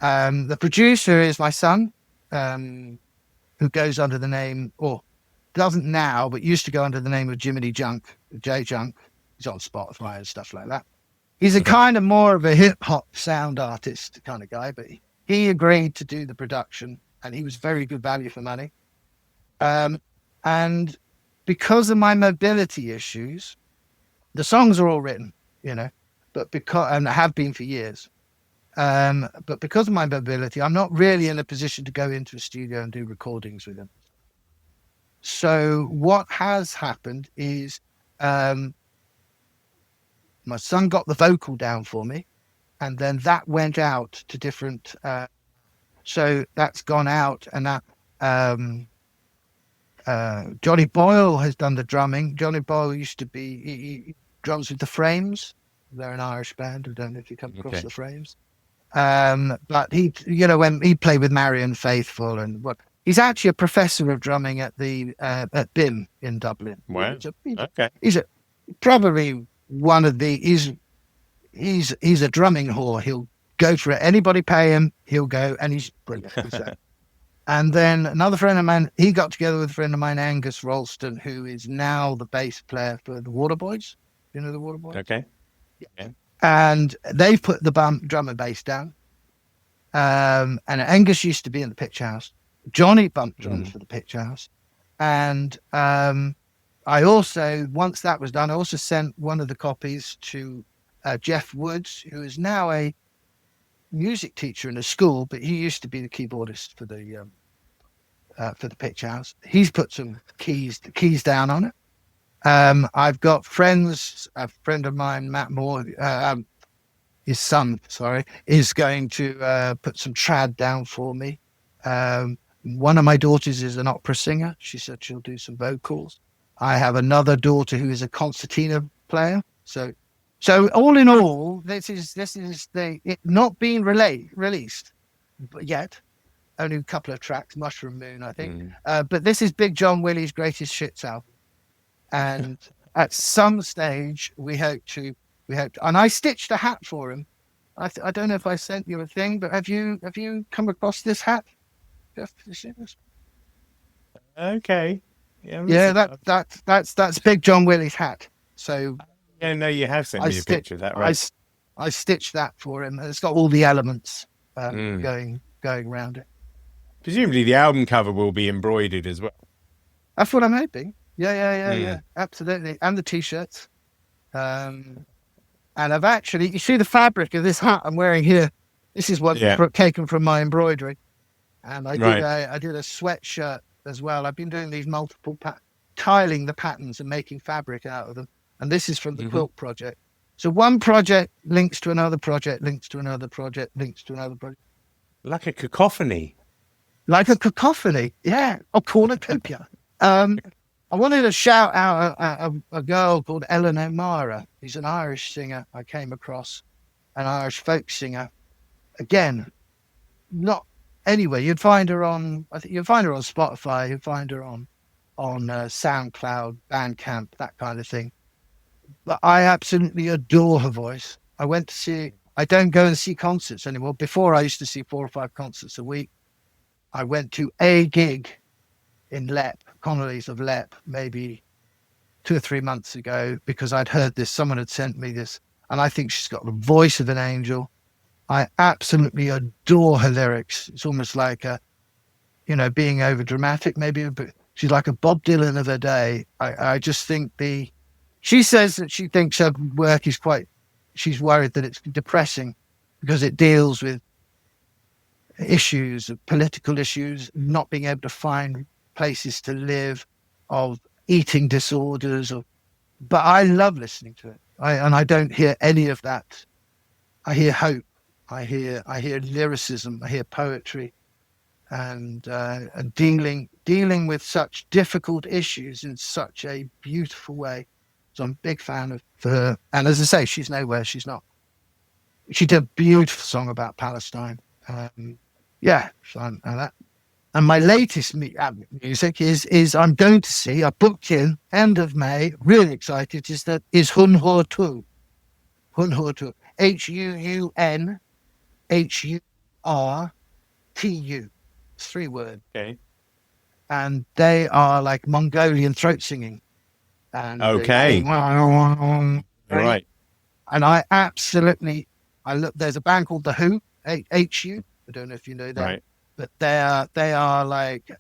The producer is my son, who goes under the name, or doesn't now, but used to go under the name of Jiminy Junk, J Junk. He's on Spotify and stuff like that. He's a kind of more of a hip hop sound artist kind of guy, but he agreed to do the production, and he was very good value for money. And because of my mobility issues, the songs are all written, but and have been for years. But because of my mobility, I'm not really in a position to go into a studio and do recordings with him. So what has happened is my son got the vocal down for me, and then that went out to different. So that's gone out, and that. Johnny Boyle has done the drumming. Johnny Boyle used to he drums with the Frames. They're an Irish band. I don't know if you come across the Frames. But he, when he played with Marion Faithfull and he's actually a professor of drumming at the at BIM in Dublin. Wow. He's probably one of the he's a drumming whore. He'll go for it. Anybody pay him, he'll go, and he's brilliant. And then another friend of mine, he got together with a friend of mine, Angus Ralston, who is now the bass player for the Waterboys. You know the Waterboys? Okay. Yeah. And they put the drum and bass down. And Angus used to be in the Pitch House. Johnny bumped drums for the Pitch House. And I also, once that was done, I also sent one of the copies to Jeff Woods, who is now a music teacher in a school, but he used to be the keyboardist for the Pitch House. He's put some keys down on it. I've got friends. A friend of mine, Matt Moore, his son, is going to put some trad down for me. One of my daughters is an opera singer. She said she'll do some vocals. I have another daughter who is a concertina player. So all in all, this is it not being released yet. Only a couple of tracks, Mushroom Moon, I think. But this is Big John Willie's Greatest Shits album. And at some stage, we hope to, and I stitched a hat for him. I don't know if I sent you a thing, but have you come across this hat? Jeff, have you seen this? Okay. Yeah, that's Big John Willie's hat. So. Yeah, no, you have sent me a picture of that, right? I stitched that for him. It's got all the elements going around it. Presumably the album cover will be embroidered as well. That's what I'm hoping. Yeah, absolutely. And the T-shirts. And I've actually, you see the fabric of this hat I'm wearing here. This is what taken from my embroidery. And I did a sweatshirt as well. I've been doing these multiple tiling the patterns and making fabric out of them. And this is from the quilt project. So one project links to another project, links to another project, links to another project. Like a cacophony. Like a cacophony, yeah, a cornucopia. I wanted to shout out a girl called Ellen O'Mara. She's an Irish singer I came across, an Irish folk singer. Again, not anywhere. You'd find her on, I think you'd find her on Spotify. You'd find her on SoundCloud, Bandcamp, that kind of thing. But I absolutely adore her voice. I don't go and see concerts anymore. Before, I used to see 4 or 5 concerts a week. I went to a gig in Lep, Connolly's of Lep, maybe 2 or 3 months ago, because I'd heard this. Someone had sent me this, and I think she's got the voice of an angel. I absolutely adore her lyrics. It's almost like being over dramatic, maybe, but she's like a Bob Dylan of her day. I just think she says that she thinks her work is she's worried that it's depressing because it deals with political issues, not being able to find places to live, of eating disorders, but I love listening to it. I don't hear any of that. I hear hope. I hear lyricism. I hear poetry, and dealing with such difficult issues in such a beautiful way. So I'm a big fan of her. And as I say, she's nowhere. She's not. She did a beautiful song about Palestine. And my latest music is I'm going to see. I booked in end of May. Really excited. Is Hun Hor Tu. Hun Hor Tu. HUUNHURTU. It's 3 words. Okay. And they are like Mongolian throat singing. And okay. All right. And I absolutely, there's a band called The Who, HU. I don't know if you know that. Right. But they are like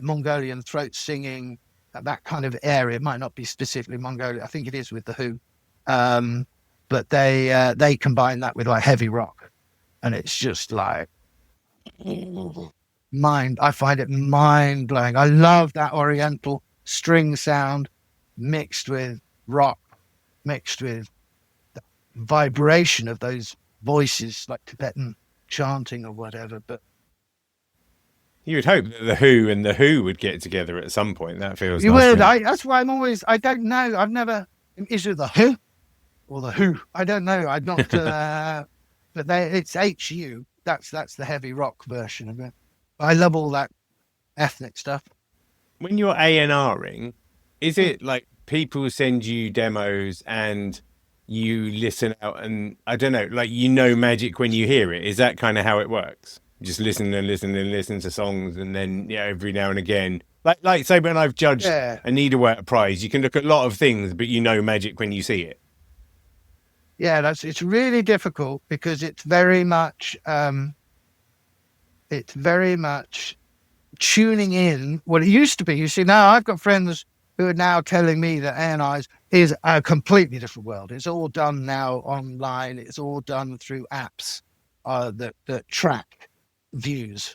Mongolian throat singing, that kind of area. It might not be specifically Mongolia. I think it is with The Who. But they combine that with like heavy rock, and it's just like I find it mind blowing. I love that Oriental string sound mixed with rock, mixed with the vibration of those voices, like Tibetan chanting or whatever. But you would hope that The Who and The Who would get together at some point. That feels you nice. would. That's why I'm always. I don't know. I've never. Is it The Who or The Who? I don't know. I'm not. But it's HU. That's the heavy rock version of it. I love all that ethnic stuff. When you're A&Ring, is it like people send you demos and you listen out and, I don't know, like magic when you hear it? Is that kind of how it works? Just listen and listen and listen to songs, and then every now and again, like say when I've judged a Needlework prize, you can look at a lot of things, but magic when you see it. Yeah, it's really difficult because it's very much tuning in. What it used to be, you see, now I've got friends who are now telling me that A&R is a completely different world. It's all done now online. It's all done through apps that track views.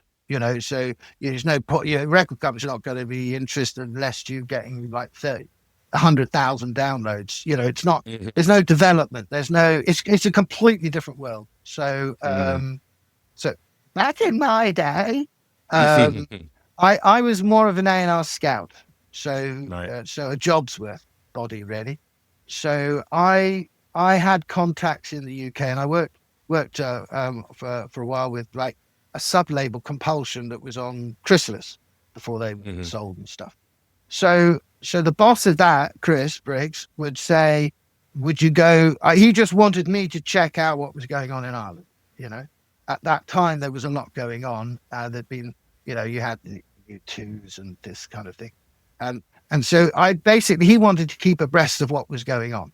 So there's no record companies are not going to be interested unless you're getting like 100,000 downloads. It's not. There's no development. It's a completely different world. So so back in my day, I was more of an A&R scout. So so a job's worth body really. So I had contacts in the UK, and I worked for a while with like a sub-label, Compulsion, that was on Chrysalis before they were sold and stuff. So the boss of that, Chris Briggs, would say, would you go? He just wanted me to check out what was going on in Ireland. At that time, there was a lot going on. There'd been, you had the U2s and this kind of thing. And so he wanted to keep abreast of what was going on.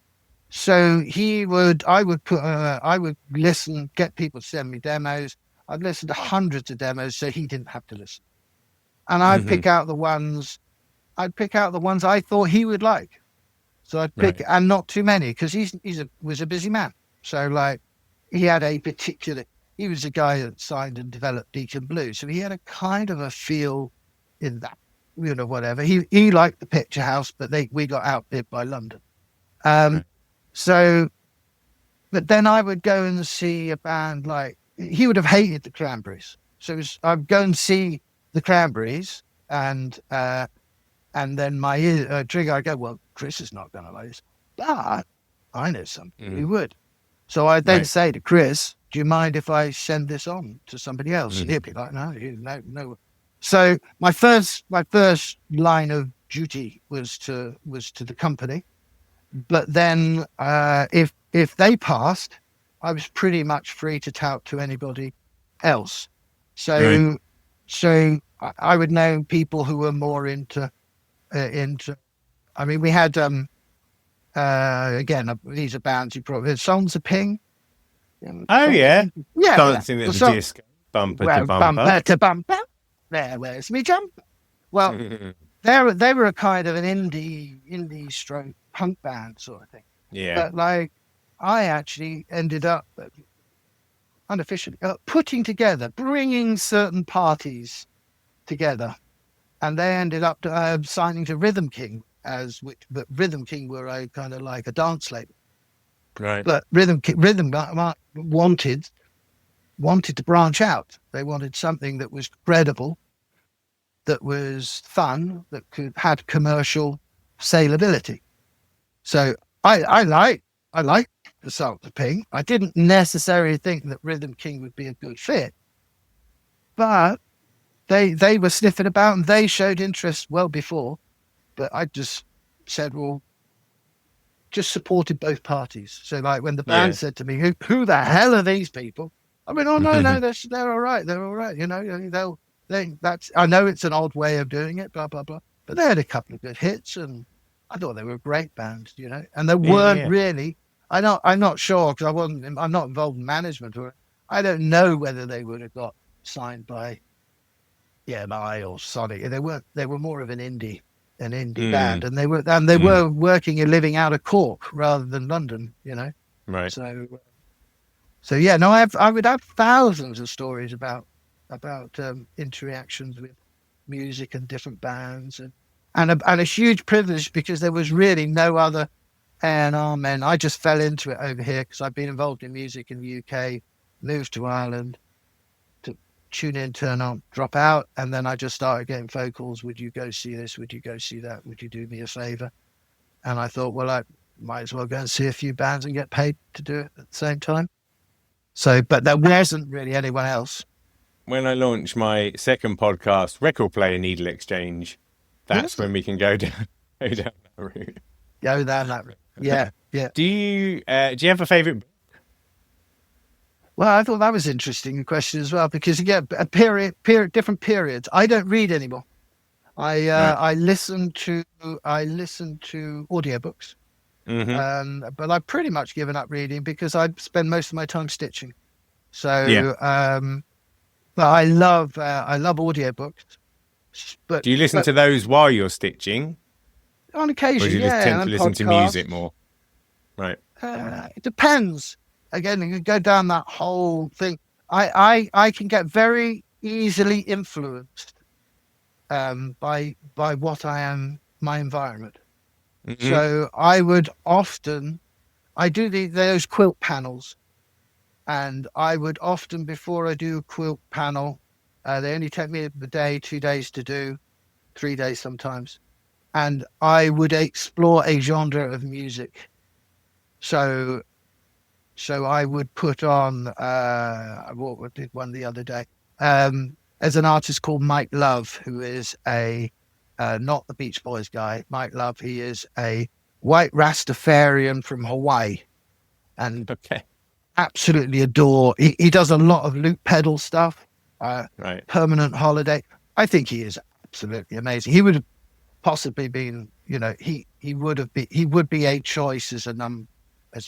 So I would listen, get people to send me demos. I'd listen to hundreds of demos, so he didn't have to listen. And I'd pick out the ones I thought he would like. So I'd pick, and not too many, because he was a busy man. So like, he had a particular, he was the guy that signed and developed Deacon Blue. So he had a kind of a feel in that, whatever. He liked the Picture House, but we got outbid by London. So, but then I would go and see a band like, he would have hated the Cranberries. So I'd go and see the Cranberries, and then my trigger, I go, well, Chris is not going to like this, but I know somebody who would. So I then say to Chris, do you mind if I send this on to somebody else? He'd be like, no. So my first line of duty was to the company, but then if they passed, I was pretty much free to tout to anybody else. So I would know people who were more into. I mean, we had again, these are bands you probably Songs of Ping. Dancing at the disco, bumper to bumper. There, where's me jump? Well, they were a kind of an indie stroke punk band sort of thing. Yeah. But like, I actually ended up unofficially putting together, bringing certain parties together, and they ended up signing to Rhythm King but Rhythm King were a kind of like a dance label. Right. But Rhythm wanted to branch out. They wanted something that was credible, that was fun, that had commercial saleability. So I like the Songs of Ping. I didn't necessarily think that Rhythm King would be a good fit, but they were sniffing about and they showed interest well before. But I just said, well, just supported both parties. So like when the band said to me, who the hell are these people? I mean, oh no, they're all right. They're all right. I know it's an odd way of doing it, blah, blah, blah. But they had a couple of good hits and I thought they were a great band, and they weren't really, I'm not sure because I'm not involved in management, or I don't know whether they would have got signed by EMI or Sonic. They were more of an indie band, and they were working and living out of Cork rather than London, Right. So yeah, no, I would have thousands of stories about interactions with music and different bands, and a huge privilege because there was really no other A&R men. I just fell into it over here because I've been involved in music in the UK, moved to Ireland to tune in, turn on, drop out, and then I just started getting phone calls. Would you go see this? Would you go see that? Would you do me a favor? And I thought, well, I might as well go and see a few bands and get paid to do it at the same time. So, but there wasn't really anyone else. When I launch my second podcast, Record Player NeedleXChange, that's when we can go down that route. Go down that route. Yeah. Do you have a favourite book? Well, I thought that was an interesting question as well, because you get different periods. I don't read anymore. I listen to audiobooks. But I've pretty much given up reading because I spend most of my time stitching. So, but I love audiobooks. But do you listen to those while you're stitching? On occasion, or do you tend to listen to music more? Right. It depends. Again, you can go down that whole thing. I can get very easily influenced by what I am, my environment. So I would often, I do those quilt panels, and I would often, before I do a quilt panel, they only take me a day, 2 days to do, 3 days sometimes, and I would explore a genre of music. So I would put on, I did one the other day, as an artist called Mike Love, who is not the Beach Boys guy. Mike Love, he is a white Rastafarian from Hawaii, and absolutely adore. He does a lot of loop pedal stuff, Permanent Holiday. I think he is absolutely amazing. He would have possibly been, he would be a choice as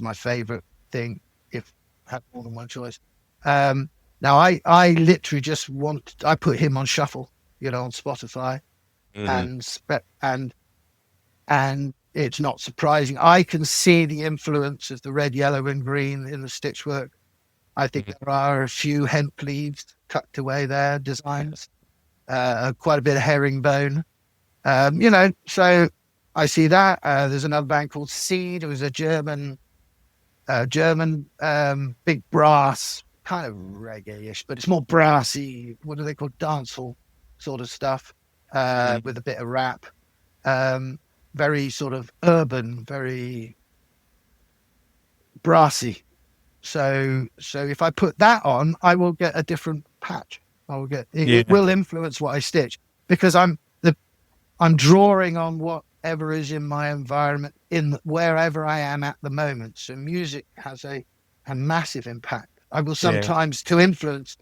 my favorite thing if I had more than one choice. Now I literally just I put him on shuffle, on Spotify. And it's not surprising. I can see the influence of the red, yellow, and green in the stitch work. I think there are a few hemp leaves tucked away there, designs, quite a bit of herringbone. So I see that. There's another band called Seed. It was a German big brass, kind of reggae-ish, but it's more brassy. What do they call dancehall sort of stuff, with a bit of rap. Very sort of urban, very brassy. So if I put that on, I will get a different patch. I will get it, it will influence what I stitch, because I'm drawing on whatever is in my environment, in wherever I am at the moment. So music has a massive impact. I will sometimes to influence.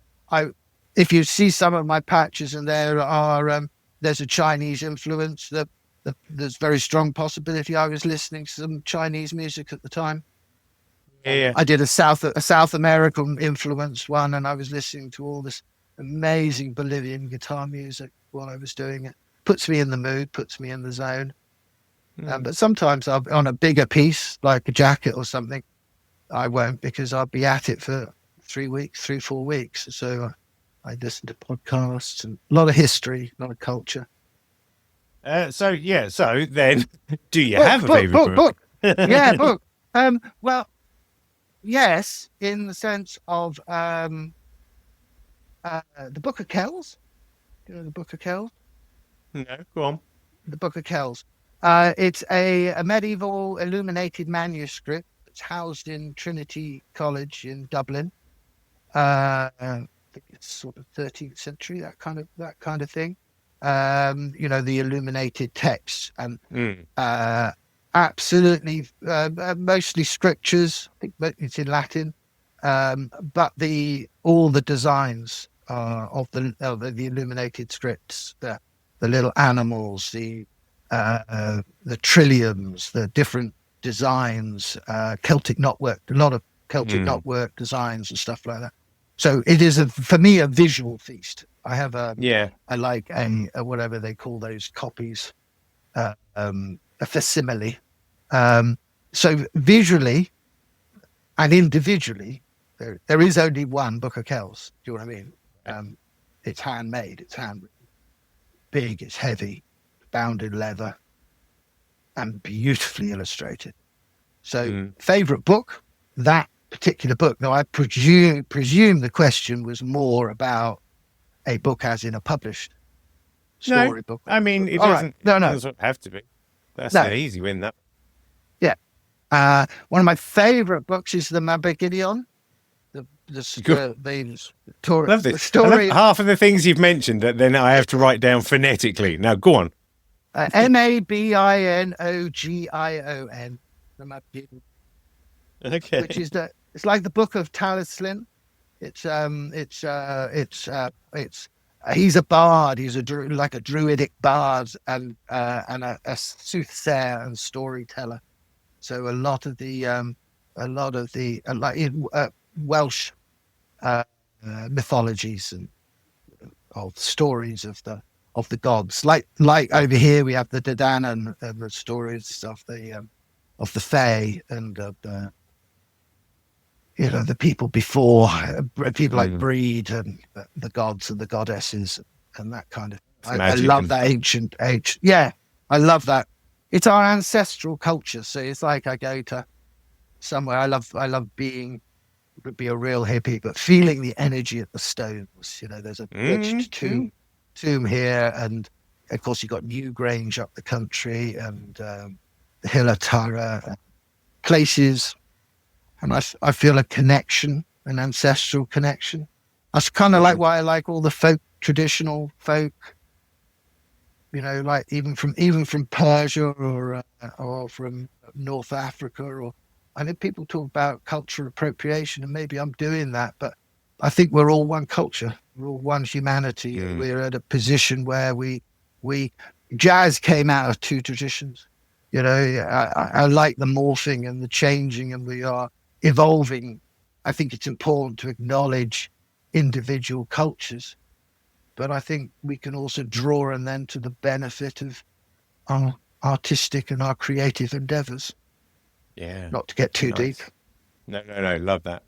If you see some of my patches, and there's a Chinese influence. There's very strong possibility I was listening to some Chinese music at the time. I did a South American influence one, and I was listening to all this amazing Bolivian guitar music while I was doing it. Puts me in the mood, puts me in the zone. But sometimes I'll on a bigger piece, like a jacket or something, I won't, because I'll be at it for 4 weeks. So I listen to podcasts and a lot of history, a lot of culture. So then, do you have a favorite book? Yeah, book. Well, yes, in the sense of the Book of Kells. You know the Book of Kells? No, go on. The Book of Kells. It's a medieval illuminated manuscript that's housed in Trinity College in Dublin. I think it's sort of 13th century, that kind of thing. The illuminated texts, and absolutely mostly scriptures. I think it's in Latin, but all the designs of the illuminated scripts, the little animals, the trilliums, the different designs, Celtic knotwork, a lot of Celtic knotwork designs and stuff like that. So it is for me a visual feast. I have I like a whatever they call those copies, a facsimile. So visually and individually, there is only one Book of Kells. Do you know what I mean? It's handmade, it's handwritten, big, it's heavy, bound in leather, and beautifully illustrated. So favorite book, that particular book. Now I presume the question was more about a book as in a published storybook. I mean, it doesn't have to be. That's an easy win, that. Yeah. One of my favorite books is the Mabinogion. The story. Half of the things you've mentioned that then I have to write down phonetically. Now, go on. Mabinogion. The Mabinogion. Okay. Which is it's like the Book of Talislin. He's a bard. He's like a druidic bard and a soothsayer and storyteller. So a lot of the Welsh mythologies and of stories of the gods. Like over here we have the Dadan and the stories of the Fae and the people before, people like Breed and the gods and the goddesses and that kind of. I love that ancient age. Yeah, I love that. It's our ancestral culture. So it's like I go to somewhere. I love being, would be a real hippie, but feeling the energy at the stones. There's a bridged tomb here, and of course you've got Newgrange up the country and the Hill of Tara, places. And I feel a connection, an ancestral connection. That's kind of like why I like all the traditional folk, like even from Persia or from North Africa. Or I know people talk about cultural appropriation, and maybe I'm doing that, but I think we're all one culture. We're all one humanity. We're at a position where we jazz came out of two traditions. I like the morphing and the changing, and we are evolving. I think it's important to acknowledge individual cultures, but I think we can also draw on them to the benefit of our artistic and our creative endeavors. Yeah. Not to get too deep. No. Love that.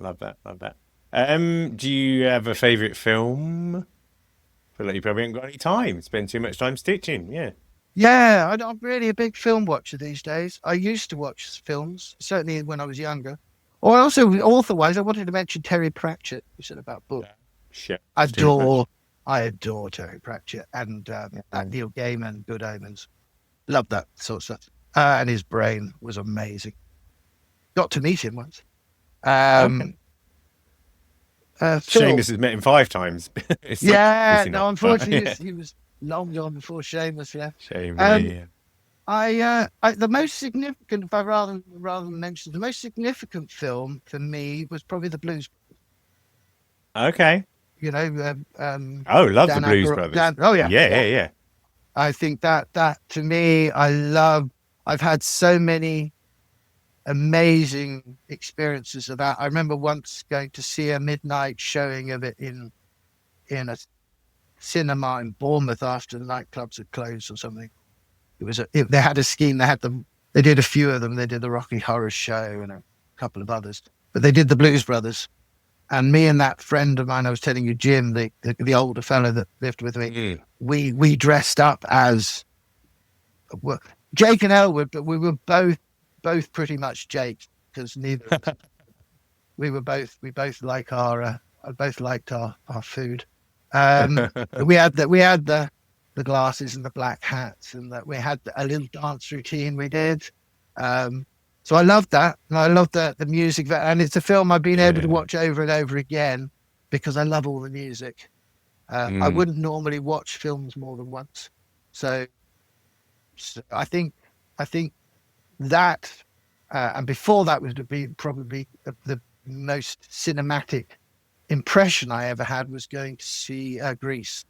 Do you have a favourite film? I feel like you probably haven't got any time. Spend too much time stitching. Yeah. Yeah, I'm really a big film watcher these days. I used to watch films, certainly when I was younger. Or also, author-wise, I wanted to mention Terry Pratchett, who said about books. Shit. I adore Terry Pratchett and that Neil Gaiman, Good Omens. Love that sort of stuff. And his brain was amazing. Got to meet him once. Okay. Phil, Seamus has met him 5 times. unfortunately, Yeah. he was long gone before Seamus left. Shame, yeah. The most significant, if I rather than mention, the most significant film for me was probably the Blues. Okay. You know, Love the Dan Blues Aykroyd- Brothers. yeah. I think that to me, I've had so many amazing experiences of that. I remember once going to see a midnight showing of it in a cinema in Bournemouth after the nightclubs had closed or something. They had a scheme. They did a few of them. They did the Rocky Horror Show and a couple of others, but they did the Blues Brothers. And me and that friend of mine, I was telling you, Jim, the older fellow that lived with me, we dressed up as Jake and Elwood, but we were both pretty much Jake because neither we both like our both liked our food. We had the glasses and the black hats, and that we had a little dance routine we did. So I loved that, and I loved the music. And it's a film I've been able to watch over and over again because I love all the music. I wouldn't normally watch films more than once, so I think that, and before that was to be probably the most cinematic impression I ever had was going to see Grease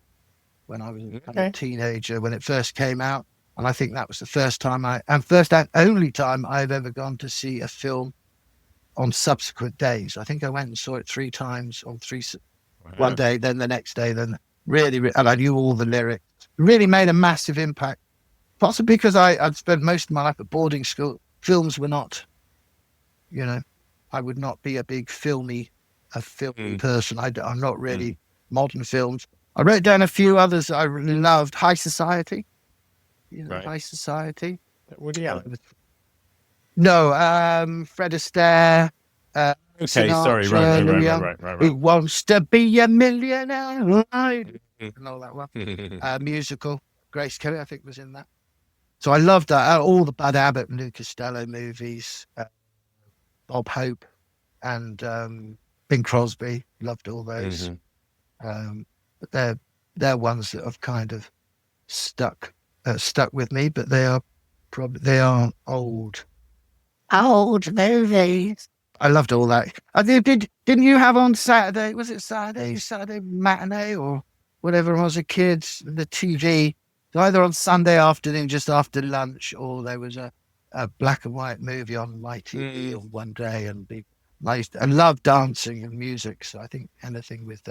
when I was a teenager when it first came out. And I think that was the first and only time I've ever gone to see a film on subsequent days. I think I went and saw it 3 times on one day, then the next day, then and I knew all the lyrics. Really made a massive impact. Possibly because I'd spent most of my life at boarding school. Films were not, I would not be a big filmy person. I'm not really modern films. I wrote down a few others I really loved. High Society. High Society. Woody Allen? No, Fred Astaire. Okay, Sinatra, sorry, right. Who wants to be a millionaire? And all that one. Musical. Grace Kelly, I think, was in that. So I loved that. All the Bud Abbott and Lou Costello movies. Bob Hope and Bing Crosby. Loved all those. But they're ones that have kind of stuck with me, but they are old movies. I loved all that. Didn't you have on Saturday? Was it Saturday matinee or whatever? When I was a kid, the TV either on Sunday afternoon just after lunch, or there was a black and white movie on my TV on one day, and I love dancing and music. So I think anything with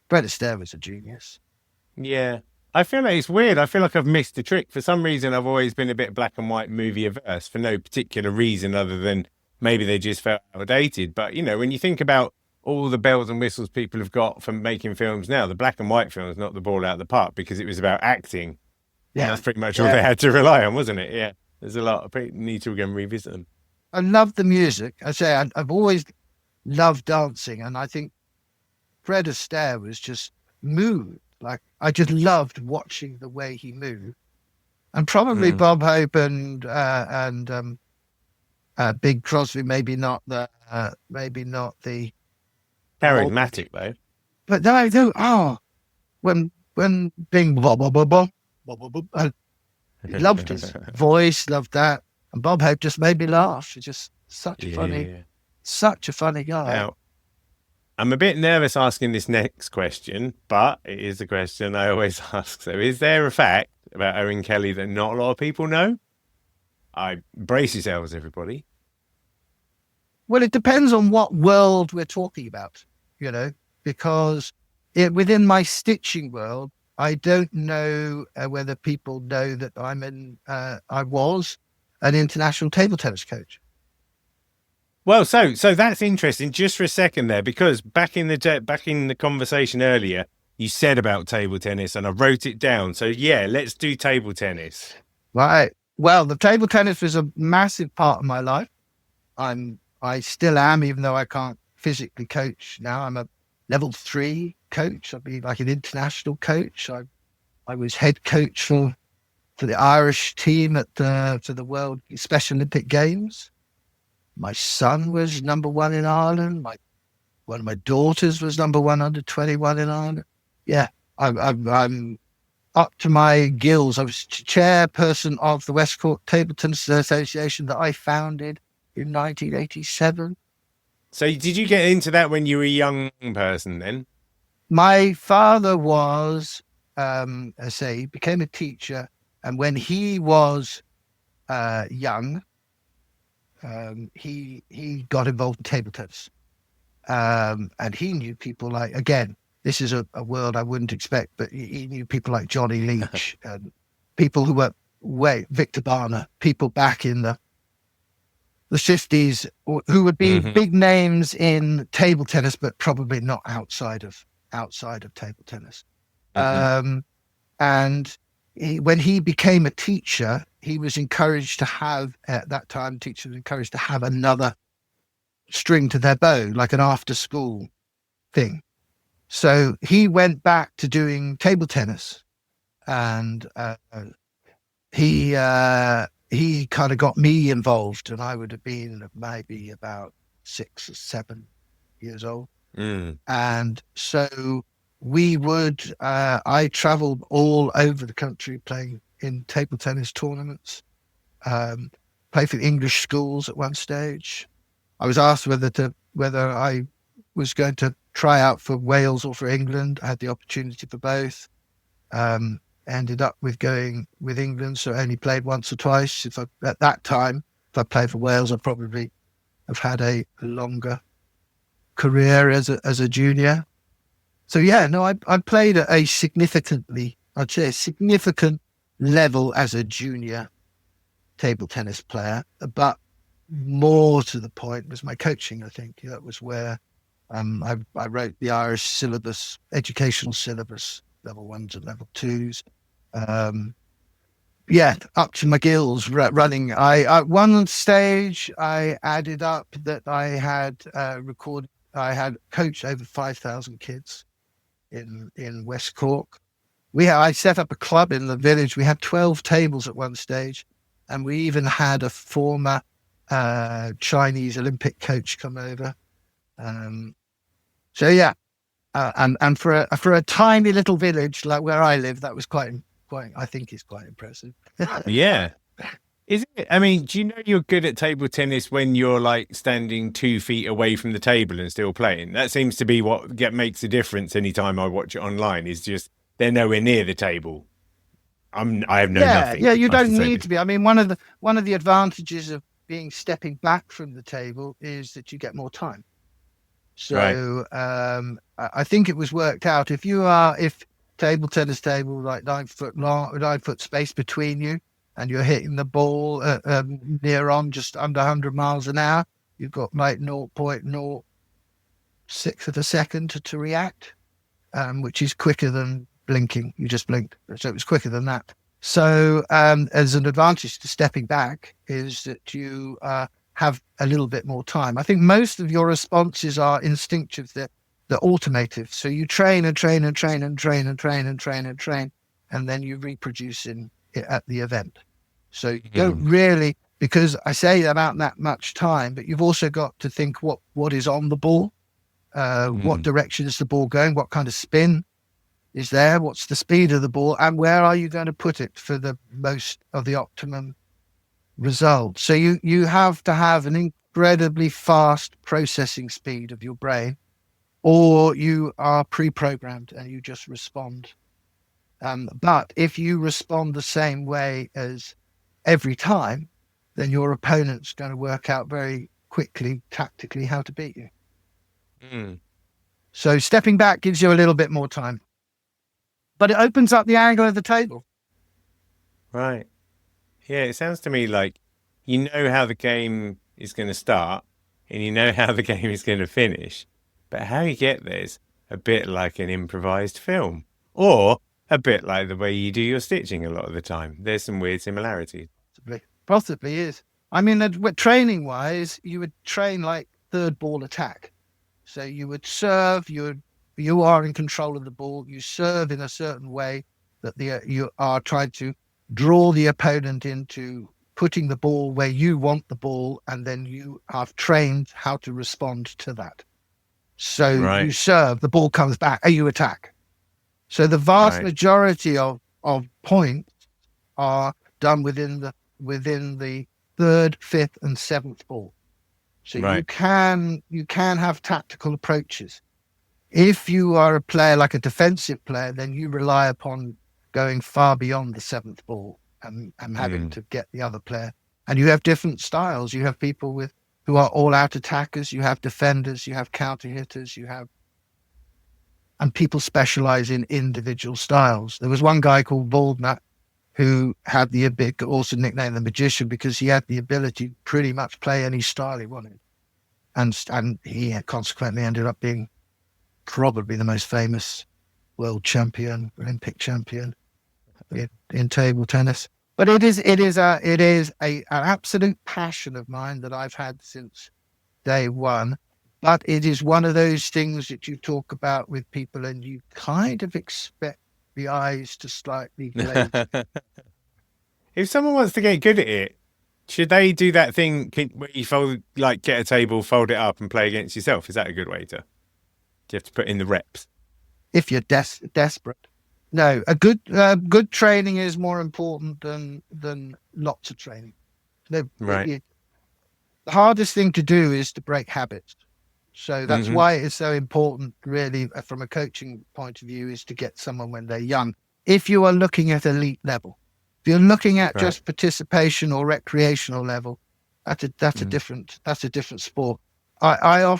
Fred Astaire was a genius. Yeah. I feel like it's weird. I feel like I've missed the trick. For some reason, I've always been a bit black and white movie averse for no particular reason other than maybe they just felt outdated. But, when you think about all the bells and whistles people have got from making films now, the black and white films knocked the ball out of the park because it was about acting. Yeah. That's pretty much all they had to rely on, wasn't it? Yeah. There's a lot. I need to again revisit them. I love the music. I say I've always loved dancing, and I think Fred Astaire was just moved. Like, I just loved watching the way he moved, and probably Bob Hope and Big Crosby. Maybe not the charismatic though. But when Bing Bob, I loved his voice, loved that, and Bob Hope just made me laugh. He's just such a funny guy. Now, I'm a bit nervous asking this next question, but it is a question I always ask. So is there a fact about Owen Kelly that not a lot of people know? Brace yourselves, everybody. Well, it depends on what world we're talking about, because within my stitching world, I don't know whether people know that I was an international table tennis coach. Well, so that's interesting. Just for a second there, because back in the conversation earlier, you said about table tennis, and I wrote it down. So yeah, let's do table tennis. Right. Well, the table tennis was a massive part of my life. I still am, even though I can't physically coach now. I'm a level 3 coach. I'd be like an international coach. I was head coach for the Irish team at for the World Special Olympic Games. My son was number 1 in Ireland. One of my daughters was number 1 under 21 in Ireland. Yeah, I'm up to my gills. I was chairperson of the West Cork Table Tennis Association that I founded in 1987. So did you get into that when you were a young person then? My father was, I say, he became a teacher, and when he was young, he got involved in table tennis, and he knew people like, again, this is a world I wouldn't expect, but he knew people like Johnny Leach and people who were Victor Barner, people back in the 50s who would be big names in table tennis, but probably not outside of table tennis. And when he became a teacher, he was encouraged to have, at that time, teachers were encouraged to have another string to their bow, like an after school thing. So he went back to doing table tennis, and he kind of got me involved, and I would have been maybe about 6 or 7 years old. And so I traveled all over the country playing in table tennis tournaments, played for the English schools at one stage. I was asked whether I was going to try out for Wales or for England. I had the opportunity for both. Ended up with going with England, so I only played once or twice. At that time, if I played for Wales, I'd probably have had a longer career as a junior. So yeah, no, I played at a significant level as a junior table tennis player, but more to the point was my coaching. I think that was where I wrote the Irish syllabus, educational syllabus, level 1s and level 2s. Up to my gills running. At one stage I added up that I had coached over 5,000 kids in West Cork. I set up a club in the village. We had 12 tables at one stage, and we even had a former Chinese Olympic coach come over. So yeah, and for a tiny little village like where I live, that was quite. I think it's quite impressive. Yeah. Is it? I mean, do you know you're good at table tennis when you're like standing 2 feet away from the table and still playing? That seems to be what makes the difference anytime I watch it online, is just they're nowhere near the table. I have nothing. Yeah, you don't need to be. I mean, one of the advantages of stepping back from the table is that you get more time. So I think it was worked out. If table tennis table like 9 foot long, 9 foot space between you, and you're hitting the ball near on just under 100 miles an hour, you've got like 0.06 of a second to react, which is quicker than blinking. You just blink, so it was quicker than that. So as an advantage to stepping back is that you have a little bit more time. I think most of your responses are instinctive. They're automative. So you train and train and train and train and train and train and train, and then you reproduce at the event. So you don't really, because I say about that much time, but you've also got to think what is on the ball, what direction is the ball going, what kind of spin is there, what's the speed of the ball, and where are you going to put it for the most of the optimum result. So you have to have an incredibly fast processing speed of your brain, or you are pre-programmed and you just respond. But if you respond the same way as every time, then your opponent's going to work out very quickly, tactically, how to beat you. So stepping back gives you a little bit more time, but it opens up the angle of the table. Right. Yeah, it sounds to me like you know how the game is going to start, and you know how the game is going to finish. But how you get there's a bit like an improvised film, or a bit like the way you do your stitching a lot of the time. There's some weird similarities. Possibly is. I mean, training wise, you would train like third ball attack. So you would serve, you are in control of the ball. You serve in a certain way that you are trying to draw the opponent into putting the ball where you want the ball, and then you have trained how to respond to that. So you serve, the ball comes back, and you attack. So the vast majority of points are done within the third, fifth, and seventh ball. So you can have tactical approaches. If you are a player like a defensive player, then you rely upon going far beyond the seventh ball and having to get the other player. And you have different styles. You have people who are all-out attackers. You have defenders. You have counter hitters. And people specialize in individual styles. There was one guy called Baldnut who had also nicknamed the Magician, because he had the ability to pretty much play any style he wanted. And he consequently ended up being probably the most famous world champion, Olympic champion in table tennis. But it is an absolute passion of mine that I've had since day one. But it is one of those things that you talk about with people and you kind of expect the eyes to slightly glaze. If someone wants to get good at it, should they do that thing where you get a table, fold it up and play against yourself? Is that a good way to? Do you have to put in the reps? If you're desperate. No, a good training is more important than lots of training. The hardest thing to do is to break habits. So that's why it's so important, really, from a coaching point of view, is to get someone when they're young. If you are looking at elite level, if you're looking at just participation or recreational level, that's a different sport. I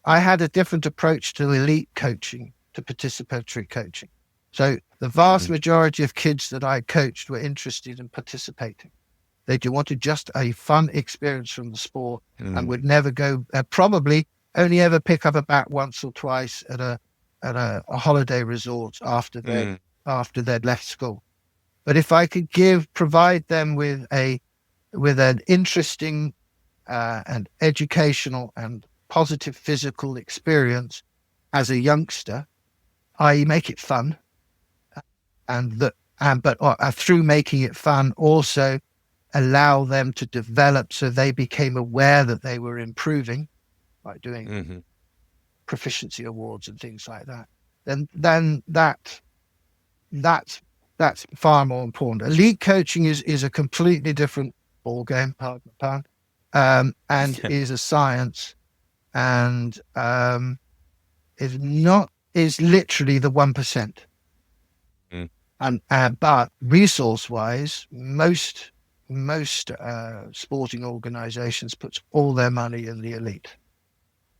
had a different approach to elite coaching, to participatory coaching. So the vast majority of kids that I coached were interested in participating. They wanted just a fun experience from the sport and would never go, probably only ever pick up a bat once or twice at a holiday resort after they'd left school. But if I could provide them with an interesting and educational and positive physical experience as a youngster, i.e. make it fun, but through making it fun also allow them to develop so they became aware that they were improving by doing proficiency awards and things like that, then that's far more important. Elite coaching is a completely different ball game, pardon the pun, and is a science, and is literally the 1%. But resource wise, most sporting organizations puts all their money in the elite.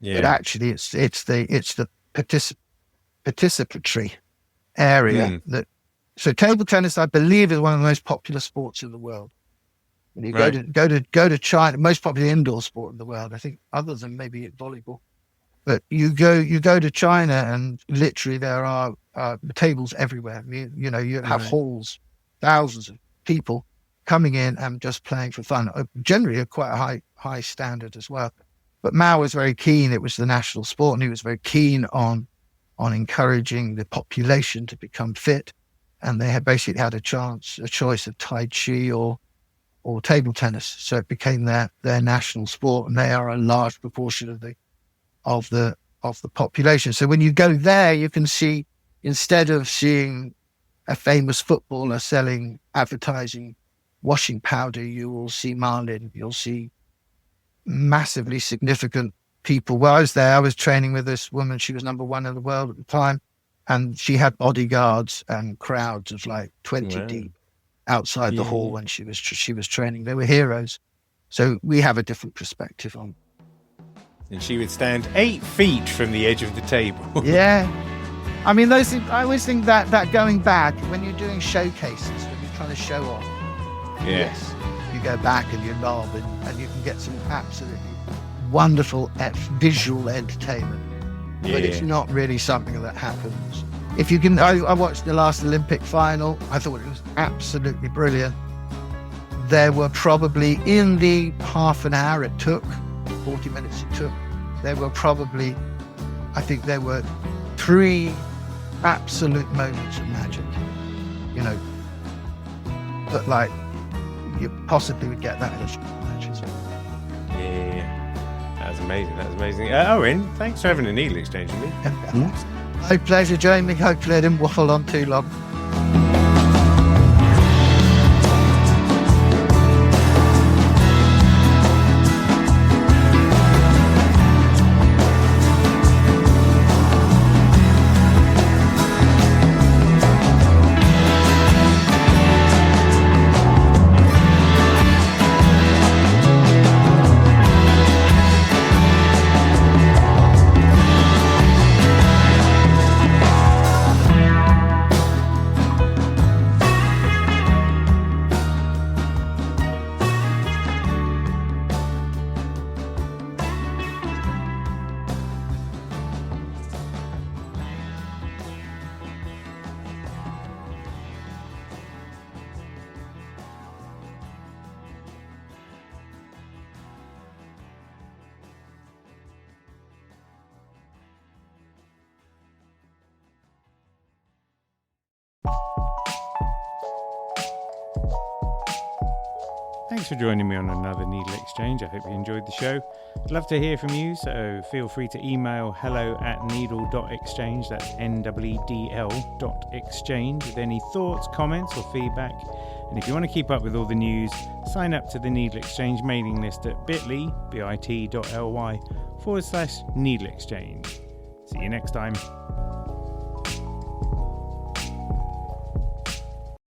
But actually it's the participatory area so table tennis, I believe, is one of the most popular sports in the world. When you go to China, most popular indoor sport in the world, I think, other than maybe volleyball. But you go to China and literally there are tables everywhere. You have halls, thousands of people coming in and just playing for fun. Generally, quite a high standard as well. But Mao was very keen. It was the national sport, and he was very keen on encouraging the population to become fit. And they had basically had a choice of Tai Chi or table tennis. So it became their national sport, and they are a large proportion of the population. So when you go there, you can see, instead of seeing a famous footballer selling advertising washing powder, you will see Marlin. You'll see massively significant people. Well, I was there. I was training with this woman. She was number one in the world at the time, and she had bodyguards and crowds of like 20 deep outside the hall when she was training. They were heroes. So we have a different perspective on. And she would stand 8 feet from the edge of the table. I mean, those things, I always think that going back, when you're doing showcases, when you're trying to show off, yes, you go back and you lob and you can get some absolutely wonderful visual entertainment, Yeah. but it's not really something that happens. If you can, I watched the last Olympic final. I thought it was absolutely brilliant. There were probably, in the half an hour it took, 40 minutes it took, there were probably, I think there were 3 absolute moments of magic, you know, but like you possibly would get that in a sport match as well. Yeah. That was amazing. That was amazing. Owen, thanks for having a needle exchange with me. My pleasure, Jamie. Hopefully I didn't waffle on too long. Thanks for joining me on another Needle Exchange. I hope you enjoyed the show. I'd love to hear from you, so feel free to email hello@needle.exchange, that's NEEDL.exchange, with any thoughts, comments or feedback. And if you want to keep up with all the news, sign up to the Needle Exchange mailing list at bit.ly/needle exchange. See you next time.